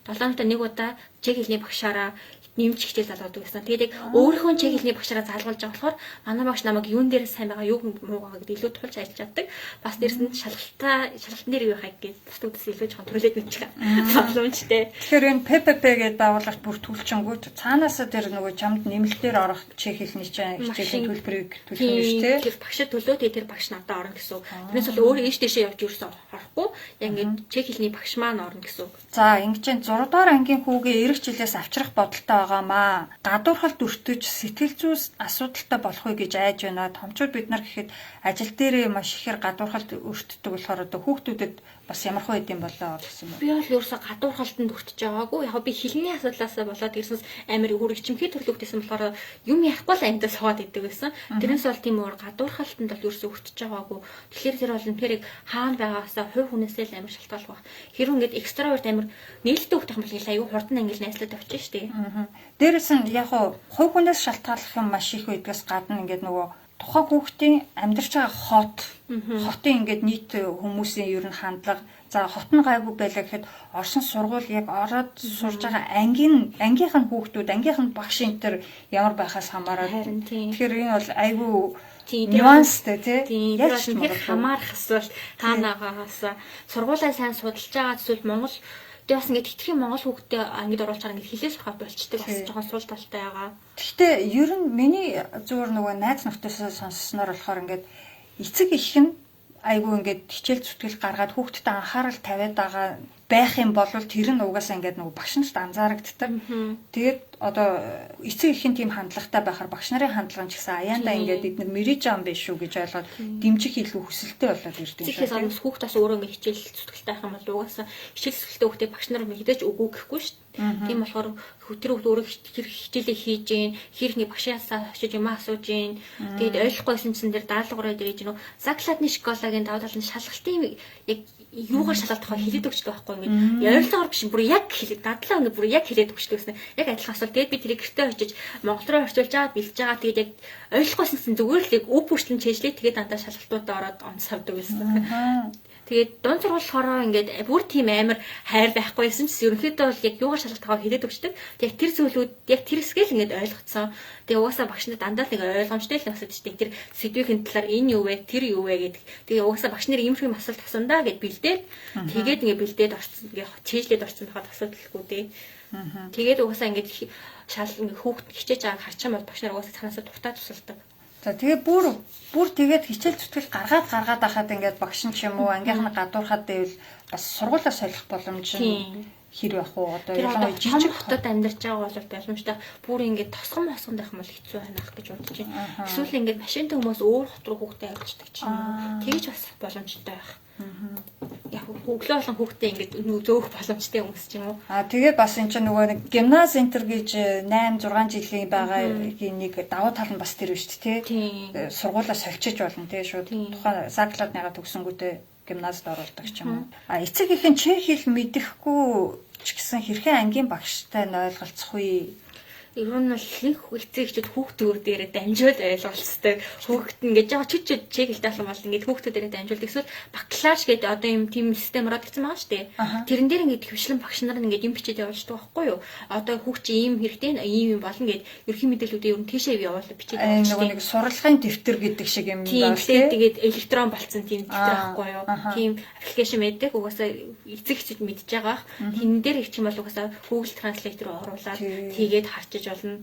хоногт нэг удаа чех хэлний багшаараа нэмж хичээл залгаадаг гэсэн. Тэгээд өөрийнхөө чех хэлний багшаараа залгуулж байгаа болохоор манай багш намайг юун дээр сайн байгаа, юу муугаа гэдэг илүү тулж ажиллаж чаддаг. Бас дээрс нь шалгалтын дээр юу хайх гэж бусдаас илүү жоохон төрөлөд мэдчих боломжтой. Тэгэхээр энэ ППП гэдэг байгууллагт бүртгүүлчингүүд цаанаасаа тэр нөгөө чамд нэмэлтээр орох чех хэлний хичээлийн төлбөрийг төлөх нь шүү дээ. Багшд төлөө тэр багш надад орно гэсэн. Тэрнээс бол өөрөө ийш тийшээ явж юусэн орохгүй. Яг ингээд чех хэлний багш маань орно гэсэн. За ингэж 6 дугаар ангийн хүүгээ эх жилээс авчрах бодолтой байгаамаа. Гадуурхалд өртөж сэтгэл зүйс асуудалтай болох уу гэж айж байна. Томчууд бид нар гэхэд ажил дээрээ маш ихээр гадуурхалд өртдөг болохоор одоо хүүхдүүдэд бас ямар хөө идэм болоо гэсэн юм. Би бол ерөөсө гадуурхалтанд өртөж байгаагүй. Яг би хэлний асуудлаас болоод ирсэнс амар өөр ичимхий төрлөختсөн болохоор юм яахгүй л амьдаа суугаад идэг байсан. Тэрнээс бол тийм өөр гадуурхалтанд бол ерөөсө өртөж байгаагүй. Тэгэхээр тэр бол тэрийг хаана байгаасаа хувь хүнээсээ л амар шалтгаалж байна. Хэрвээ ингээд экстраверт амар нээлттэй хөх юм бол аюу хурдан ангил найзлаад авчих штеп. Дээрээс нь яг хувь хүнээс шалтгааллах юм маш их байдгаас гадна ингээд нөгөө тухайн хүүхдийн амьдарч байгаа хотын ингээд нийт хүмүүсийн ер нь хандлага за хот нь гайгүй байлаа гэхэд орсон сургууль яг ороод сурж байгаа ангийнх нь хүүхдүүд ангийнх нь багш энэ төр ямар байхаас хамаарат. Тэгэхээр энэ бол айгүй нюанстай тий. Яг ч хамаарах эсвэл таанаагаас сургуулаа сайн судалж байгаа эсвэл Монгол тэгээд бас ингээд хитрхийн монгол хүүхдэд ангид оруулж байгаа ингээд хэлээс сурахад болчтой бас жоохон суул талтай байгаа. Гэхдээ ер нь миний зүгээр нөгөө найз нөхдөсөө сонссноор болохоор ингээд эцэг их нь айгүй ингээд хичээл зүтгэл гаргаад хүүхдэд анхаарал тавиад байгаа байх юм бол тэр нь угаасаа ингээд нөгөө багш нарт анзаарагддаг. Тэгээд одоо эцэг ихэн тийм хандлагатай байхаар багш нарын хандлага нь ч гэсэн аяандаа ингээд эдгээр мэрэж байгаа юм биш шүү гэж ойлгоод дэмжих илүү хүсэлтэй болоод ирдэг шүү. Тэгэхээр хүүхдээс өөрөө ингээд хичээл зүтгэлтэй байх юм бол угаасаа хичээл зүтгэлтэй хүүхдээ багш нар мэдээж үгүй гэхгүй шүү. Тийм болохоор тэр хүүхд өөрөө хичээлээ хийж гин, хэрхний багшаасаа очиж юм асууж гин. Тэгээд ойлгохгүйсэн чинь тэр даалгавраа дээрэж нөө закладны школагийн давуу тал нь шалгалтын яг юугаар шалгалт авах хэлээд өгчтэй байхгүй ингээд ярилцлагаар биш бүр яг хэлээд дадлаа ингээд бүр яг хэлээд өгчтэй гэсэн. Яг адилхан асуулт. Тэгээд би тэрийг гэртээ очиж монгол руу орчуулж аваад бэлж байгаа. Тэгээд яг ойлгохгүйсэн зүгээр л яг өв бүртлэн чэжлээ. Тэгээд дандаа шалгалтуудаа ороод онцовдөг байсан. Тэгээд дунд сургуулахаараа ингээд бүр тийм амар хайр байхгүйсэн ч ерөнхийдөө бол яг юугаар шалгалт авах хэлээд өгчдөг. Тэгээд тэр зүйлүүд яг тэр хэсгээл ингээд ойлгоцсон. Тэгээ угаасаа багш нар дандаа л нэг ойлгомжтой л асууж штеп тэр сэдвийн талаар энэ юу вэ тэр юу вэ гэдэг. Тэгээ угаасаа багш нар иймэрхүү асуулт асундаа гэд бэлдээд тэгээд ингээд бэлдээд орсон ингээ чэжлээд орсон байхад асуудалгүй дээ. Тэгээд угаасаа ингээд ингээд хүүхд хичээж байгааг харч юм бол багш нар угаасаа цаанасаа дуртай тусалдаг. За тэгээ бүр тэгээд хичээл зүтгэл гаргаад байхад ингээд багш нь ч юм уу ангийнх нь гадуурхад байвал бас сургуулаа солих боломж нь хэр байх уу одоо ялангуяа жижиг хотод амьдарч байгаа бол боломжтой бүр ингээд тосгон мосгон байх юм бол хэцүү байх гэж бодож байна. Эсвэл ингээд машинтай хүмүүс өөр хот руу хүүхдээ явуулдаг ч юм уу. Тэгж бас боломжтой байх. Яг өглөө болон хүүхдээ ингээд зөөх боломжтой хүмүүс ч юм уу. Тэгээд бас энэ чинь нөгөө нэг гимназ центр гэж 8 6 жилийн байгаагийн нэг давуу тал нь бас тэр биш үү тий. Сургуулаа сольчиж болно тий шууд тухайн закладныгаа төгсөнгүүтээ гимназид оруулдаг ч юм уу. Эцэг ихэн чех хэл мэдэхгүй ч гэсэн хэрхэн ангийн багштай ойлголцох вэ? Ер нь бол ихэнх эцэгчүүд хүүхдүүд дээрээ дамжуул ойлгуулцдаг. Хүүхэд ингээд жоо чүчүүд чиглэлтэй болох бол ингээд хүүхдүүдээрээ дамжуулдаг. Эсвэл бакалавр гэдэг одоо юм тим системээр одсон байгаа шүү дээ. Тэрэн дээр ингээд хвшлэн багш нар ингээд юм бичээд явуулдаг байхгүй юу? Одоо хүүхд чи ийм хэрэгтэй ийм юм болно гэд ерхий мэдээллүүдээ ер нь тийшээ явуулаад бичээд явуулдаг. Нөгөө нэг сурлагын дэвтэр гэдэг шиг юм байна. Тэгээд электрон болцсон тийм дэвтэр байхгүй юу? Тийм аппликейшн байдаг. Угаасаа эцэгчүүд мэдж байгаа. Тэн дээр их юм бол угаасаа Google Translate руу оруулаад тэгээд харчиж болно.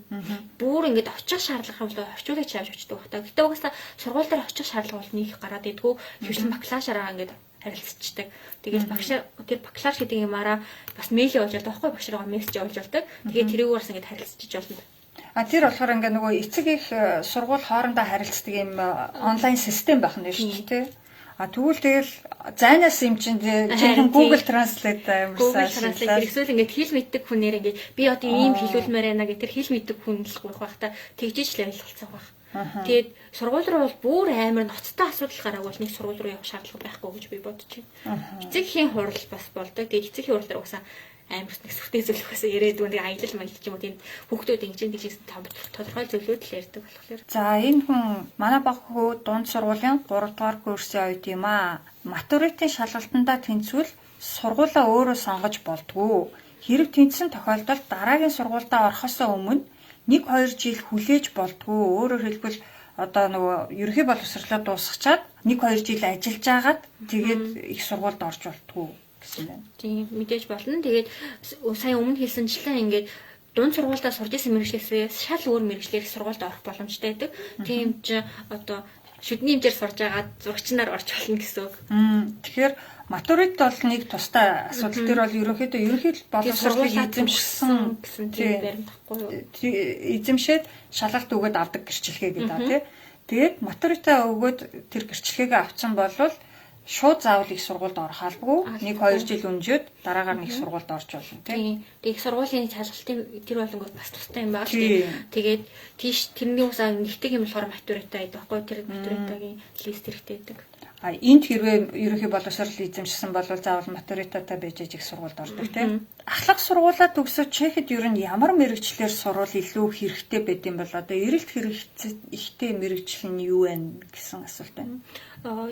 Бүр ингээд очих шаардлага бол орчуулгыг чаавж өчдөг багтаа. Гэтэ угаасаа сургууль дээр очих шаардлага бол нэг гараад идэггүй. Хвшлэн бакалавраараа ингээд харилцдаг. Тэгээд багш тэр бакалавр гэдэг юмараа бас мэйл явуулж байгаа байхгүй багшраа мессеж явуулж болдог. Тэгээд тэрүүгээрс ингээд харилцаж болно. Тэр болохоор ингээ нөгөө эцэг их сургууль хоорондоо харилцдаг юм онлайн систем байх нь шүү дээ. Тэгвэл зайнаас юм чинь жинхэнэ Google Translate Google Translate эсвэл ингээд хэл мэддэг хүнээр ингээд би одоо ийм хэлүүлмээр байна гэх тэр хэл мэддэг хүн л гурих байх та тэгжиж л ойлголцох байх. Тэгээд сургууль руу бол бүр амар ноцтой асуудал гараагүй нэг сургууль руу явах шаардлага байхгүй гэж би бодож байна. Эцэгхийн хурал бас болдог. Тэгээд эцэгхийн хурал дээр угсаа амар нэг сүртэй зүйлхээс яриад үгүй аялал маялал ч юм уу тийм хүүхдүүд ингэж тэгжсэн тодорхой зүйлүүд л ярьдаг болохоор. За энэ хүн манай баг хүү дунд сургуулийн 3 дугаар курсын үед юм аа. Матуритийн шалгалтандаа тэнцвэл сургуулаа өөрөө сонгож болдгоо. Хэрэг тэнцсэн тохиолдолд дараагийн сургуультай орохосоо өмнө 1-2 жил хүлээж болдгоо. Өөрөөр хэлбэл одоо нөгөө ерөнхий боловсролоо дуусгачаад 1-2 жил ажиллаж агаад тэгээд их сургуульд орж болдгоо. Тийм мэдээж болно. Тэгээд сая өмнө хэлсэнчлэн ингээд дунд сургуультай сурж исэн мэргэжлээс шал өөр мэргэжлэр сургуульд орох боломжтой байдаг. Тийм ч одоо шүдний хэмжээр сурж байгаа зурагчнаар орж болно гэсэн үг. Тэгэхээр матурит бол нэг тустай асуудал. Тэр бол ерөнхийдөө боловсролыг эзэмшсэн гэсэн тийм баримт тахгүй юу? Эзэмшээд шалгалт өгөөд авдаг гэрчлэгээ гэдэг аа тий. Тэгээд матуритаа өгөөд тэр гэрчлэгээ авсан болвол шууд заавал их сургуульд орох албагүй 1-2 жил өнжөөд дараагаар нэг сургуульд орж болно тийм. Тэгээд их сургуулийн шалгалтын тэр болонгууд бас тустай юм байна шүү дээ. Тэгээд тийш тэрний усаа нэгтгэх юм болохоор матуритаа байдаг байхгүй тэр матуритагийн лист хэрэгтэй байдаг. Энд хэрвээ ерөнхий боловсрол эзэмшсэн бол заавал матуритатай байж их сургуульд ордог тийм. Ахлах сургуулаа төгсөж Чехэд ер нь ямар мэрэгчлэр сурвал илүү хэрэгтэй байд юм бол одоо эрэлт хэрэгтэй мэрэгжил нь юу вэ гэсэн асуулт байна.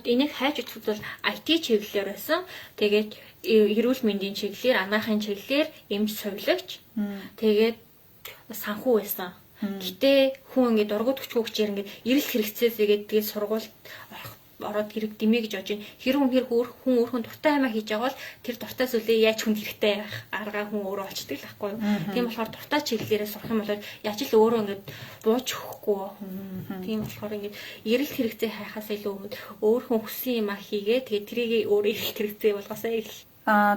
Энийг хайж үзвэл бол IT чиглэлээр байсан. Тэгээд эрүүл мэндийн чиглэлээр, анагаахын чиглэлээр эмч совилогч. Тэгээд санхүү байсан. Гэтэ хүн ингээд ургууд хүчээр ингээд эрэлт хэрэгцээс тэгээд сургуульд ороод хэрэг димээ гэж бодож байна. Хэрэг үнээр хүн өөрхөн дуртай аймаа хийж байгаа бол тэр дуртай зүйлээ яаж хүн хэрэгтэй байх аргаа хүн өөрөө олчдаг л байхгүй юу. Тийм болохоор дуртай чиглэлээрээ сурах юм бол яаж л өөрөө ингээд бууж өгөхгүй. Тийм болохоор ингээд эрэлт хэрэгцээ хайхаас илүү өөр хүн хүссэн юм а хийгээ тэгээд тэрийг өөрөө эрэлт хэрэгцээ болгосоо ил.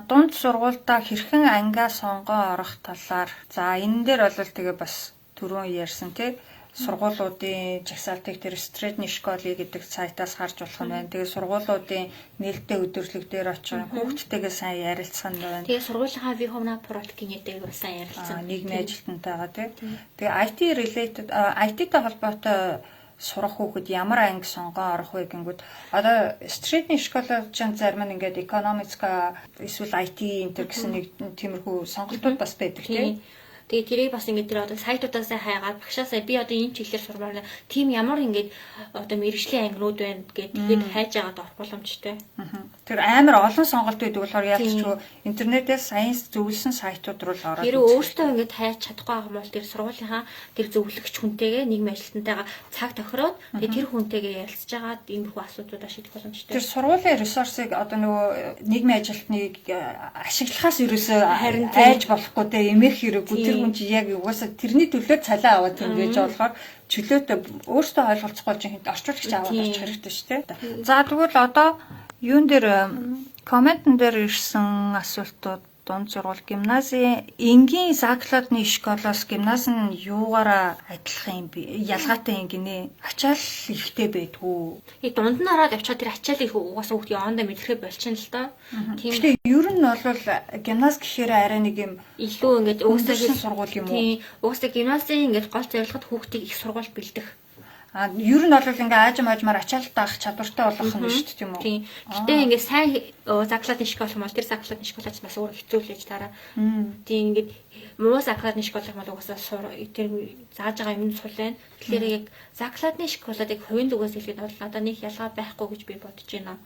Дунд сургуультай хэрхэн ангиа сонгоо орох талаар за энэ дээр бол тэгээ бас түрүүн ярьсан тий сургуулиудын жагсаалтыг тэр Средний школы гэдэг сайтаас харж болох нь байна. Тэгээ сургуулиудын нээлттэй өдөрлөг дээр очих хүүхдтэйгээ сайн ярилцах нь байна. Тэгээ сургуулийнхаа Vihomna Protocol-ийг сайн ярилцсан. Нийгмийн ажилтнтайгаа тий. Тэгээ IT-тэй холбоотой сурах хүүхэд ямар анги сонгоо орох вэ гингүүд одоо Средний школын зарим нь ингээд экономика эсвэл IT энэ гэсэн нэг тиймэрхүү сонголтууд бас байдаг тий. Тэгээ тэрийг бас ингээд тэр одоо сайтуудаас хайгаад багшаасаа би одоо энэ чиглэлээр сурмаар тийм ямар ингээд одоо мэрэгжлийн ангинууд байна гэдгээд хайж агаад орох боломжтой. Тэр амар олон сонголт байдаг болохоор яалтчгүй интернетээс сайенс зөвлөсөн сайтууд руу ороод тэр өөртөө ингээд хайж чадахгүй байгаа бол тэр сургуулийнхаа тэр зөвлөгч хүнтэйгээ нийгмийн ажилтнтайгаа цаг тохироод тэгээ тэр хүнтэйгээ ярилцж агаад иймэрхүү асуудлуудаа шийдэх боломжтой. Тэр сургуулийн ресурсыг одоо нөгөө нийгмийн ажилтныг ашиглахаас ерөөсөө айж болохгүй те эмэх хэрэггүй тэр хүн чи яг угаасаа тэрний төлөө цалиа аваад юм гэж болохоор чөлөөтэй өөртөө ойлголцохгүй чинь орчуулагч аваад очих хэрэгтэй шүү дээ. За тэгвэл одоо юун дээр комментэн дээр ирсэн асуултууд дунд сургууль гимназийн энгийн закладны школоос гимназ нь юугаараа адилхан юм бэ? Ялгаатай юм гинэ. Ачаал ихтэй байдгүй. Дунд нь ороод явчихад тэр ачаалыг угаасаа хүүхдээ ондоо мэдрэхэ болчихно л доо. Тийм. Гэхдээ ер нь бол гимназ гэхээр арай нэг юм илүү ингээд уусаа сургууль юм уу? Тийм. Угаасаа гимназийн ингээд гол зорилгод хүүхдийг их сургууль бэлдэх. Ер нь бол ингээ аажим аажмаар ачаалттай авах чадвартай болох нь шүү дээ тийм үү? Тийм. Гэтэ ингээ сайн заглаадын школ юм бол тэр заглаадын школоос бас өөр хэцүүлж дараа. Тийм ингээд муу заглаадын школ юм бол угаасаа тэр зааж байгаа юм сул байна. Тэгэхээр яг заглаадын школыг хувийн зүгээс хэлгээд бол одоо нэг ялгаа байхгүй гэж би бодож байна.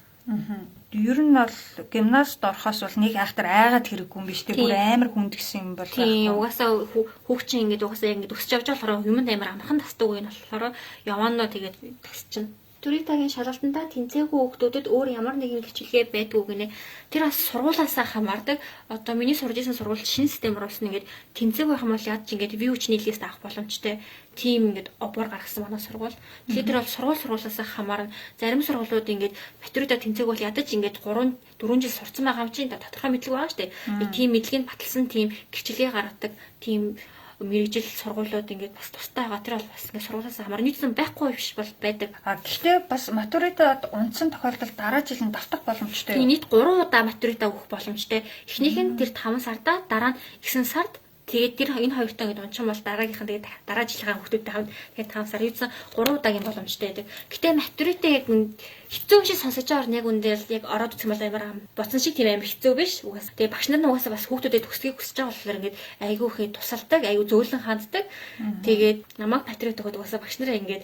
Ер нь бол гимназид орохоос бол нэг айхтар айгаад хэрэггүй юм биш үү? Бүр амар хүндгсэн юм бол. Тийм, угаасаа хүүхчин ингээд угаасаа ингээд өсч явж болохоор юмд амар амархан тасдаг үе нь болохоор яваанаа тэгээд тасчихна. Төрийн тагийн шалгалтандаа тэнцээгүй хүүхдүүдэд өөр ямар нэгэн хичээлгээ байдгүй гинэ. Тэр бас сургуулаасаа хамаардаг. Одоо миний сурж исэн сургууль шинэ системээр болсон ингээд тэнцээгүй байх юм бол яаж ч ингээд view хүчний лист авах боломжтой. Тим ингээд обор гаргасан манай сургууль. Тэгэхээр тэр бол сургуулиасаа хамаарна. Зарим сургуулиуд ингээд матуридаа тэнцээгүй бол ядаж ингээд 3 4 жил сурцсан байгаа юм чинь тодорхой мэдлэг байгаа шүү дээ. Тийм мэдлэгийг баталсан тийм гэрчлэгээ гаргадаг. Тийм мэрэгжил сургуулиуд ингээд бас тустай байгаа. Тэр бол бас ингээд сургуулиас хамаар нийцсэн байхгүй биш бол байдаг. Гэхдээ бас матуридад унтсан тохиолдолд дараа жил нь давтах боломжтой. Тийм нийт 3 удаа матуридаа өгөх боломжтой. Эхнийх нь тэр 5 сардаа, дараа нь 9 сард тэгээд тэр энэ хоёртоо ингээд унчин бол дараагийнх нь тэгээд дараа жилийн хүүхдүүдтэй хамт тэгээд 5 сар юусан 3 удаагийн боломжтой байдаг. Гэтэ матуридаа яг хэцүү шиг сонсож байгаа яг үндэл яг ороод үзэх юм бол амар боцсон шиг тийм амар хэцүү биш. Угаас тэгээд багш нар нь угаасаа бас хүүхдүүдэд төгсгийг хүсэж байгаа болохоор ингээд айгүй их тусалдаг, айгүй зөөлөн ханддаг. Тэгээд намайг матурид өгöd угаасаа багш нараа ингээд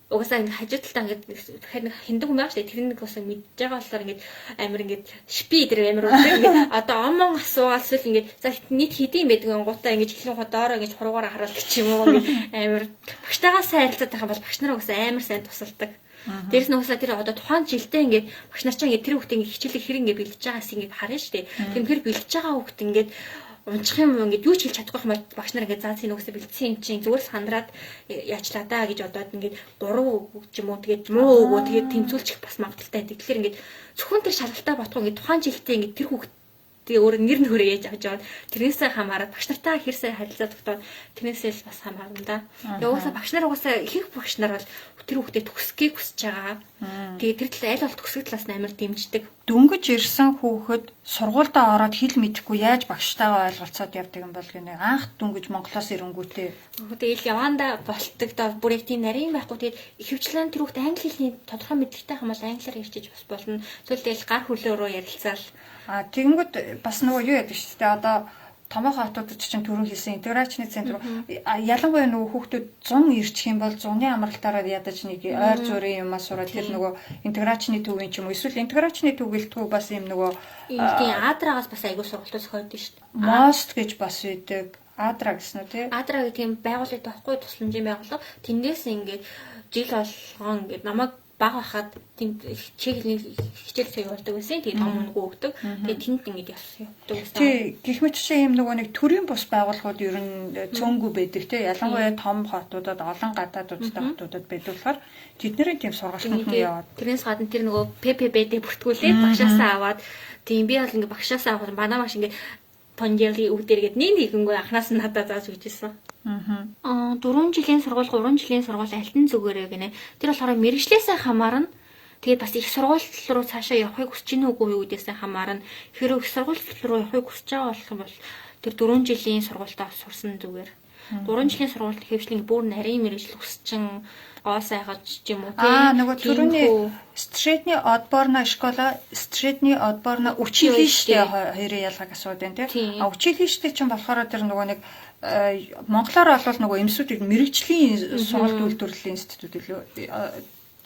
угаасаа ингэ хажуудалтаа ингэ хиндэг юм байна шүү дээ. Тэр нэг угаасаа мэдж байгаа болохоор ингэ амир ингэ шпи тэр амир үнэ ингэ одоо омон асуугаал эсвэл ингэ за нийт хэдийн байдаг ангуудаа ингэ чихлийн доороо ингэ хуруугаар харуулдаг ч юм уу амир багштайгаа сайн харилцаад байгаа бол багш нар угаасаа амир сайн тусалдаг. Дээрс нь угаасаа тэр одоо тухайн жилдээ ингэ багш нар ч ингэ тэр хүүхдээ ингэ хичээлийг хэрэг ингэ бэлдэж байгаас ингэ харна шүү дээ. Тэгэхээр бэлдэж байгаа хүүхд ингэ унчих юм ингээд юу ч хэлж чадахгүй юм багш нар ингээд заа цэн үгсээ бэлдсэн юм чинь зүгээр л хандраад яачлаа даа гэж бодоод ингээд буруу ч юм уу тэгээд муу өгөө тэгээд тэмцүүлчих бас магадaltaй. Тэгэхээр ингээд зөвхөн тэр шалгалтаа бодох ингээд тухайн жилдээ ингээд тэр хүүхд тэгээ өөр нэр нь хөрөө яаж авч яваад тэрнээсээ хамаараад багш нартай хэрсээ харилцаа тогтоод тэрнээсээ л бас хамаарна да. Угаасаа багш нар угаасаа их багш нар бол тэр хүүхдэд төгсгөхийг хүсэж байгаа. Тэгээ тэр тал аль бол төгсгөх талаас нь амар дэмждэг. Дөнгөж ирсэн хүүхэд сургуультай ороод хэл мэдэхгүй яаж багштайгаа ойлголцоод явдаг юм бол гинэ анх дөнгөж Монголоос ирэнгүүтээ. Тэгэл явандаа болтдог доо бүр яг тийм нарийн байхгүй тэгээд ихэвчлэн тэр хүүхд англи хэлний тодорхой мэдлэгтэй хамаал англиар ярьчих бас болно. Тэгэл гар хөлөөрөө ярилцаал. Тэгэнгүүт бас нөгөө юу яадаг шүү дээ. Одоо томоохон хотуудад чинь түрүүн хэлсэн интеграцийн центр ялангуяа нөгөө хүүхдүүд 100 ирчих юм бол 100-ны амралтаараа ядаж нэг ойр зүрийн юмаа сураад тэр нөгөө интеграцийн төвийн ч юм уу эсвэл интеграцийн төвгөлтгүй бас юм нөгөө тийм адрагаас бас айгүй сургалтууд зохиод шүү дээ. Мост гэж бас үүдэг. Адра гэсэн үү тий? Адра гэх тийм байгууллага тоохгүй тусламжийн байгууллага. Тэндээс ингээд жил болгон ингээд намайг баг хахад тийм чиглэлийн хичээл цэг болдог байсан. Тэгээд том үнгөө өгдөг. Тэгээд тэнд ингээд явдаг байсан. Тий, гэх мэт чинь юм нөгөө нэг төрийн бус байгууллагууд ер нь цөөнгүй байдаг тий. Ялангуяа том хотуудад олон гадаадуудтай хотуудад байдаг болохоор тэдний тийм сургалтанд нь яваад. Тэрнээс гадна тэр нөгөө ППБ-д бүртгүүлээд багшаасаа аваад тийм би бол ингээд багшаасаа аваад манай маш ингээд Понжели үүдэргээд нэг нэгэнгөө анханаас нь надад зааж өгч ирсэн. 4 жилийн сургууль, 3 жилийн сургууль альтан зүгээрээ гинэ. Тэр болохоор мэрэгчлээсээ хамаарна. Тэгээд бас их сургууль руу цаашаа явахыг хүсэж гинэ үгүй юу гэдээсээ хамаарна. Хэрвээ их сургууль руу явахыг хүсэж байгаа болох юм бол тэр 4 жилийн сургуультаа сурсан зүгээр. 3 жилийн сургуульд хэвшлэн бүр нарийн мэрэгжил хүсчин гоо сайхаж ч юм уу тийм. Нөгөө түрүүний средний отборная школа, средний отборная училище хоёрын ялгааг асууд байна тийм. Училище чинь болохоор тэр нөгөө нэг монголоор бол нөгөө эмсүүдийг мэрэгжлийн сургалт үйлдвэрлэлийн институт илүү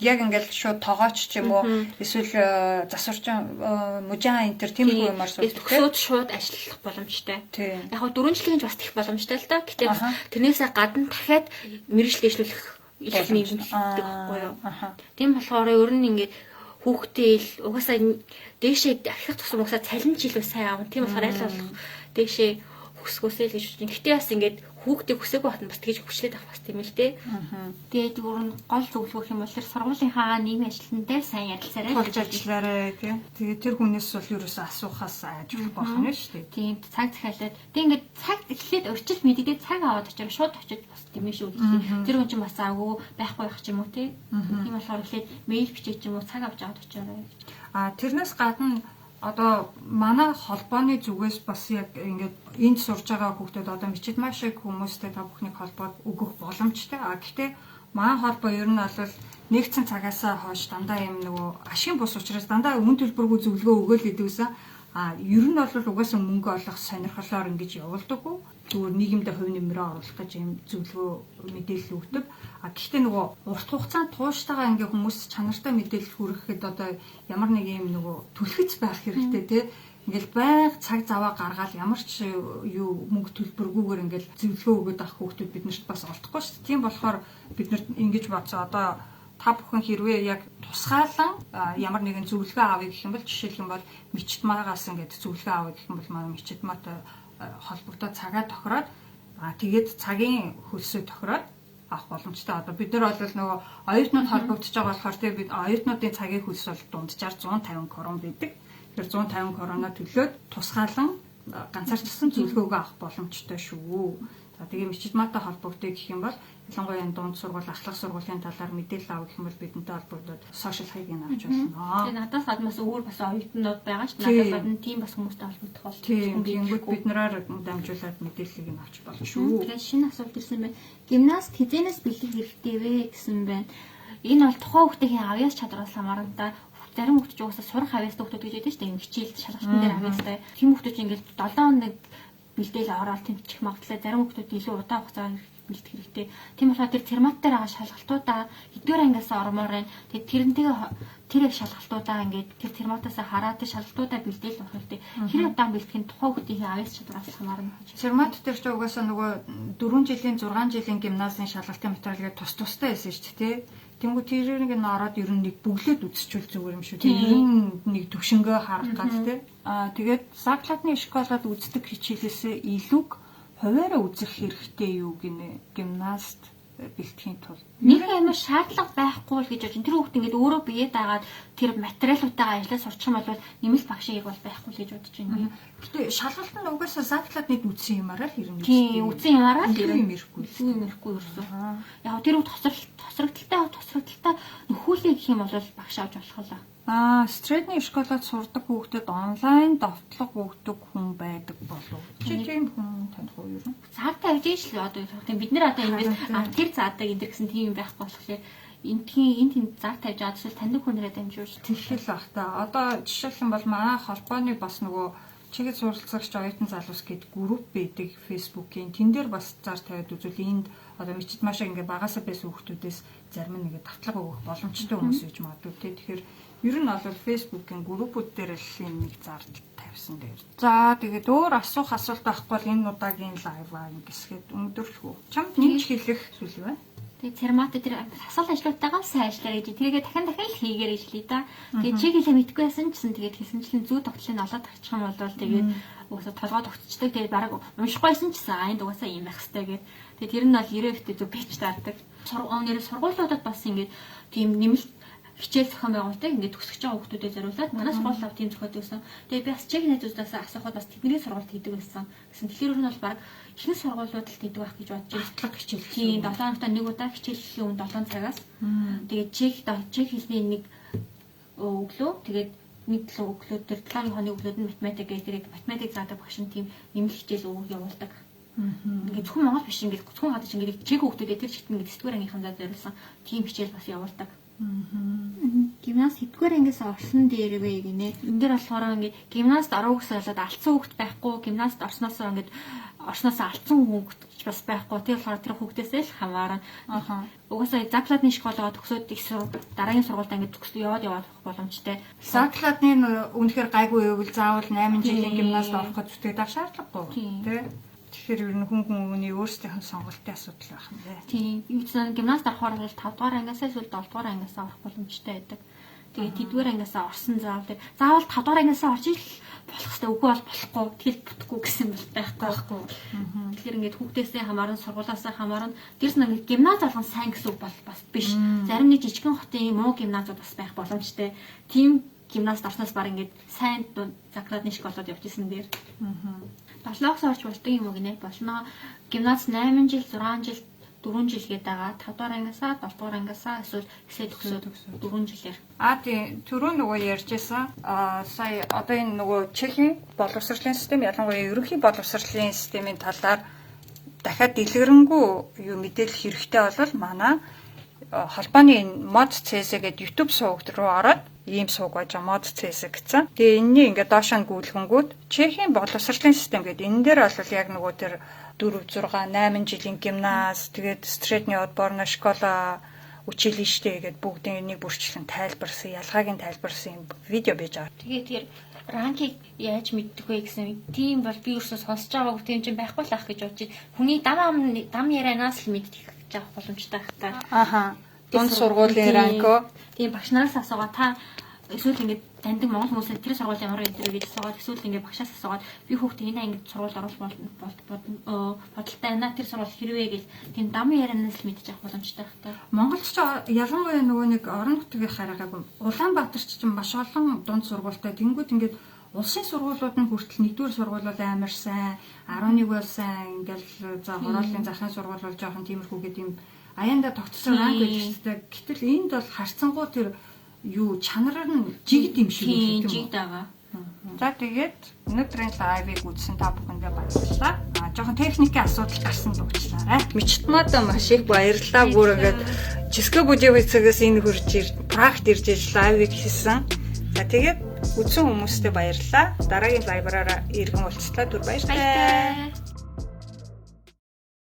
яг ингээл шууд тоогооч ч юм уу эсвэл засварчин мужаан энтер тиймэрхүү юмар сурдаг. Төгсөөд шууд ажиллах боломжтой. Яг хөө 4 жилийн ч бас их боломжтой л да. Гэтэ тэрнээсээ гадна дахиад мэрэгжил дэвшлүүлэх их нийгэмтэй байхгүй юу. Тийм болохоор ер нь ингээд хүүхдээ угаасаа дээшээ ахих тусам угаасаа цалин жилөө сайн аав. Тийм болохоор аль болох дээшээ хүсгөөсэй л гэж бодчих. Гэтэ бас ингээд хүүхдээ хүсээгүй батна бас тэгж хүчлээд авах бас тийм л дээ. Тэгээд өөр нь гол зөвлөх юм бол тэр сургуулийнхаа нийгмийн ажилтнтай сайн ярилцаарай. Болж ажиллаарай тийм. Тэгээд тэр хүнээс бол ерөөсөө асуухаас айжуулах байх нь шүү дээ. Тийм цаг захиалаад тэг ингээд цаг эхлээд өрчил мэддээ цаг аваад очиж шууд очиж бас тийм шүү дээ. Тэр хүн чинь бас аагүй байхгүй байх ч юм уу тийм болохоор эхлээд мэйл бичиж ч юм уу цаг авч аваад очиорой гэж. Тэрнээс гадна одоо манай холбооны зүгээс бас яг ингээд энд сурж байгаа хүүхдүүд одоо мичэд маш их хүмүүстэй та бүхнийг холбоод өгөх боломжтой. Гэхдээ манай холбоо ер нь бол нэгдсэн цагаасаа хойш дандаа юм нөгөө ашигын бус учраас дандаа үн төлбөргүй зөвлөгөө өгөөл гэдэгсэн. Ер нь бол угаасаа мөнгө олох сонирхолоор ингэж явуулдаггүй. Зүгээр нийгэмдээ хувь нэмрээ оруулах гэж юм зөвлөгөө мэдээлэл өгдөг. Гэхдээ нөгөө урт хугацаанд тууштайгаа ингээ хүмүүс чанартай мэдээлэл хүргэхэд одоо ямар нэг юм нөгөө түлхэц байх хэрэгтэй тий. Ингээл байг цаг заваа гаргаад ямар ч юу мөнгө төлбөргүйгээр ингээл зөвлөгөө өгöd авах хүүхдүүд биднэрт бас олдохгүй шүү дээ. Тийм болохоор бид нарт ингэж бодсоо одоо та бүхэн хэрвээ яг тусгаалan ямар нэгэн зөвлөгөө авъя гэх юм бол жишээлх юм бол мичтмагаас ингээд зөвлөгөө авъя гэх юм бол манай мичтматай холбогдоод цагаа тохироод тэгээд цагийн хөлсөө тохироод авах боломжтой. Одоо бид нар бол нөгөө оюутнууд холбогдож байгаа болохоор тэгээд бид оюутнуудын цагийн хөлс бол дунджаар 150 крон байдаг. Тэр 150 кроноо төлөөд тусгаалan ганцаарчсан зөвлөгөөгөө авах боломжтой шүү. За тэгээ мичтматай холбогдъё гэх юм бол ялангуяа дунд сургууль, ахлах сургуулийн талаар мэдээлэл авах гэх юм бол бидэнтэй холбогдоод сошиал хайгийг авч болно. Тэгээ надаас гаднаас өөр бас оюутнууд байгаа шүү. Надаас гадна тийм бас хүмүүстэй холбогдох бол тиймгүүд бид нараар дамжуулаад мэдээллийг нь авч болно шүү. Тэгээ шинэ асуулт ирсэн байна. Гимнаст хизэнээс бэлдэх хэрэгтэй вэ гэсэн байна. Энэ бол тухайн хүүхдийн авьяас чадвараас хамаарна. Зарим хүүхдүүд угаасаа сурах авьяастай хүүхдүүд гэж байдаг шүү дээ. Хичээл шалгалтын дээр авьяастай. Тийм хүүхдүүд ингээл 7 хоног бэлдээл ороод тэмцэх магадлал. Зарим хүүхдүүд илүү удаан хугацаар бэлдэх хэрэгтэй. Тийм болохоор тэр термат дээр байгаа шалгалтуудаа хэдгээр ангиас ормоор байна. Тэгээд тэр шалгалтуудаа ингээд тэр терматаас хараад тэр шалгалтуудаа бэлдээл болох хэрэгтэй. Хэр удаан бэлдэхийн тухайн хүүхдийн авьяас чадвараас хамаарна. Термат дээр ч угаасаа нөгөө 4 жилийн 6 жилийн гимназийн шалгалтын материалыг тус тустай байсан шүү дээ. Тэнгүү тэрийг нь ороод ер нь нэг бүглөөд үзчихвэл зүгээр юм шүү. Тэр нэг төвшнгөө харах гал тий. Тэгээд заклатны школад үздэг хичээлээсээ илүү хуваараа үзэх хэрэгтэй юу гинэ гимнаст бэлтгэхийн тулд. Нэг амар шаардлага байхгүй л гэж бодож байна. Тэр хүүхд ингээд өөрөө бие даагаад тэр материалуудаагаа ажиллаж сурчих юм бол нэмэлт багшийг бол байхгүй л гэж бодож байна. Гэтэ шалгалт нь угаасаа заклатны үтсэн юмараа л ирнэ. Тийм, үтсэн юмараа л ирнэ. Ирнэхгүй ерөөсөө. Яг тэр хүүхд тосрогдолтой нөхүүлээ гэх юм бол багш авч болох л. Стредний школад сурдаг хүүхдэд онлайн давтлага өгдөг хүн байдаг болов. Чи тийм хүн таних уу юу? Цаатаа авч иж л одоо тийм бид нар одоо эндээс тэр цаадаг энэ гэсэн тийм юм байх болохоор энд зар тавьж байгаа эсвэл таньдаг хүнээрээ дамжуулж тэгхэл бах та. Одоо жишээлх юм бол манай холбооны бас нөгөө чигэд суралцагч оюутан залуус гэдэг групп байдаг Facebook-ийн. Тэн дээр бас зар тавиад үзвэл энд одоо мичид маш ингээ багасаа байсан хүүхдүүдээс зарим нь ингээ давтлага өгөх боломжтой хүмүүс гэж магадгүй тий. Тэгэхээр ер нь бол Facebook-ийн группүүд дээр л нэг зар тавьсан дээр. За тэгээд өөр асуулт байхгүй бол энэ удаагийн лайваа ингэсгээд өнгөрөх үү. Чамд нэг хэлэх зүйл байна. Тэгээд термат тэр асуулт ажлуудтайгаа сайн ажиллаа гэж тэргээ дахин л хийгэр гэж хэлээ да. Тэгээд чи хэлээ мэдгүй байсан гэсэн тэгээд хэлсэнчлэн зүү тогтлын олоод авчих юм бол тэгээд угаасаа толгой тогтцдаг. Тэгээд бараг уншихгүй байсан ч гэсэн энд угаасаа юм байх хэрэгтэй гэдэг. Тэгээд тэр нь бол 90% зөв бич таардаг. Сургуулиудад бас ингээд тийм нэмэлт хичээл зохион байгуулалтыг ингээд төгсөж байгаа хүүхдүүдэд зориулаад манай сургуулиуд тийм зохиод өгсөн. Тэгээд би бас чек найзуудаас асуухад бас тэдний сургуульд хийдэг байсан. Гэсэн тэгэхээр нь бол баг ихэнх сургуулиуд л хийдэг байх гэж бодож байна. Давтлага хичээл. Тийм 7 хоногт нэг удаа хичээлхийн өмнө 7 цагаас. Тэгээд чек хийсний нэг өглөө тэгээд нэг өглөө тэр 7 хоногийн өглөөд нь математик гэх тэрэг математик заадаг багш нь тийм нэмэлт хичээл явуулдаг. Ингээд зөвхөн Монгол биш ингээд зөвхөн хадаж ингээд чек хүүхдүүдэд тэр чигт ингээд 9-р ангийнхаа зориулсан тийм хичээл бас явуулдаг. Гимнаст хэдгээр ангиас орсон дээр вэ гинэ. Энд дээр болохоор ингээд гимнаст ороо гэсэн болоод алдсан хүүхд байхгүй, гимнаст орсноосоо ингээд орсноосоо алдсан хүүхд бас байхгүй. Тэр болохоор тэр хүүхдээсээ л хамаарна. Угаасаа заклатны школоо төгсөөд их дараагийн сургуультай ингээд төгсөө явах боломжтой. Заклатны үнэхээр гайгүй байвал заавал 8 жилийн гимнаст орох гэж зүтгэдэг шаардлагагүй тий. Тэгэхээр ер нь хүн хүний өөрсдийнх нь сонголтын асуудал байх юм байна. Тийм. Эцэг гимнаст орохоор бол 5 дугаар ангиасаа эсвэл 7 дугаар ангиасаа орох боломжтой байдаг. Тэгээд 10-р ангиасаа орсон заавал 5 дугаар ангиасаа орж ил болох хэвээр үгүй бол болохгүй. Тэгэл бүтэхгүй гэсэн бол байхгүй. Тэгэхээр ингээд хүүхдээсээ хамааран сургуулаасаа хамааран дэрс нэг гимназ болгон сайн гэсэн үг бол бас биш. Зарим нэг жижигхэн хотын муу гимназууд бас байх боломжтой. Тийм гимнаст орсноос баг ингээд сайн заклатны школод явж исэн дээр. 7-оос орж болдог юм уу гинэ? Болно. Гимназ 8 жил, 6 жил 4 жил гээд байгаа. 5 дугаар ангиасаа 7 дугаар ангиасаа эсвэл эхлээд төгсөөд 4 жилээр. Тийм түрүү нөгөө ярьжсэн сая одоо энэ нөгөө Чехийн боловсролын систем ялангуяа ерөнхий боловсролын системийн талаар дахиад дэлгэрэнгүй юу мэдээлэх хэрэгтэй бол манай холбооны мод CS гэдэг YouTube суваг руу ороод ийм суваг байж байгаа мод CS гэсэн. Тэгээ энэний ингээд доошоо нь гүйлхэнгүүд Чехийн боловсролын систем гэдэг энэ дээр бол яг нөгөө тэр 4 6 8 жилийн гимназ тэгээд средний отборная школа училище гэдэг бүгдийн нэг бүрчлэн тайлбарсан, ялгааг нь тайлбарсан видео байж байгаа. Тэгээд тэр ранкийг яаж мэддэг вэ гэсэн тийм бол би өөрөөсөө сонсож байгаагүй тийм ч байхгүй л ах гэж бодож байна. Хүний дам ярианаас л мэддэг гэж авах боломжтой байх та. Аха. Дунд сургуулийн ранко. Тийм багш нараас асуугаа та эсвэл ингээд таньдаг монгол хүмүүсээ тэр сургуулийн ямар гэдэг гэж асуугаад эсвэл ингээд багшаас асуугаад би хүүхдээ энэ ангид сургууль оруулах бодолтой байна. Тэр сургууль хэрвээ гэж тийм дам ярианаас л мэдчих авах боломжтой байх та. Монголч ялангуяа нөгөө нэг орон нутгийн хараагааг Улаанбаатар ч маш олон дунд сургуультай тэнгууд ингээд улсын сургуулиуд нь хүртэл нэгдүгээр сургуулиуд амар сайн 11 бол сайн ингээл за хорооллын захын сургууль бол жоохон тиймэрхүү гэдэг юм аяанда тогтсон ранг гэж байна. Гэтэл энд бол харцсангуу тэр юу чанараар нь жигд юм шиг үү тийм үү? Жигд байгаа. За тэгээд өнөөдрийн лайвыг үзсэн та бүхэндээ баярлалаа. Жоохон техникийн асуудал гарсан дуучлаарай. Мичтмада маш их баярлалаа. Бүр ингээд Жиско Будевицээс энэ хурж практ ирж лайвыг хийсэн. За тэгээд үзсэн хүмүүстээ баярлалаа. Дараагийн лайваараа иргэн уулзлаа. Түр баярлалаа.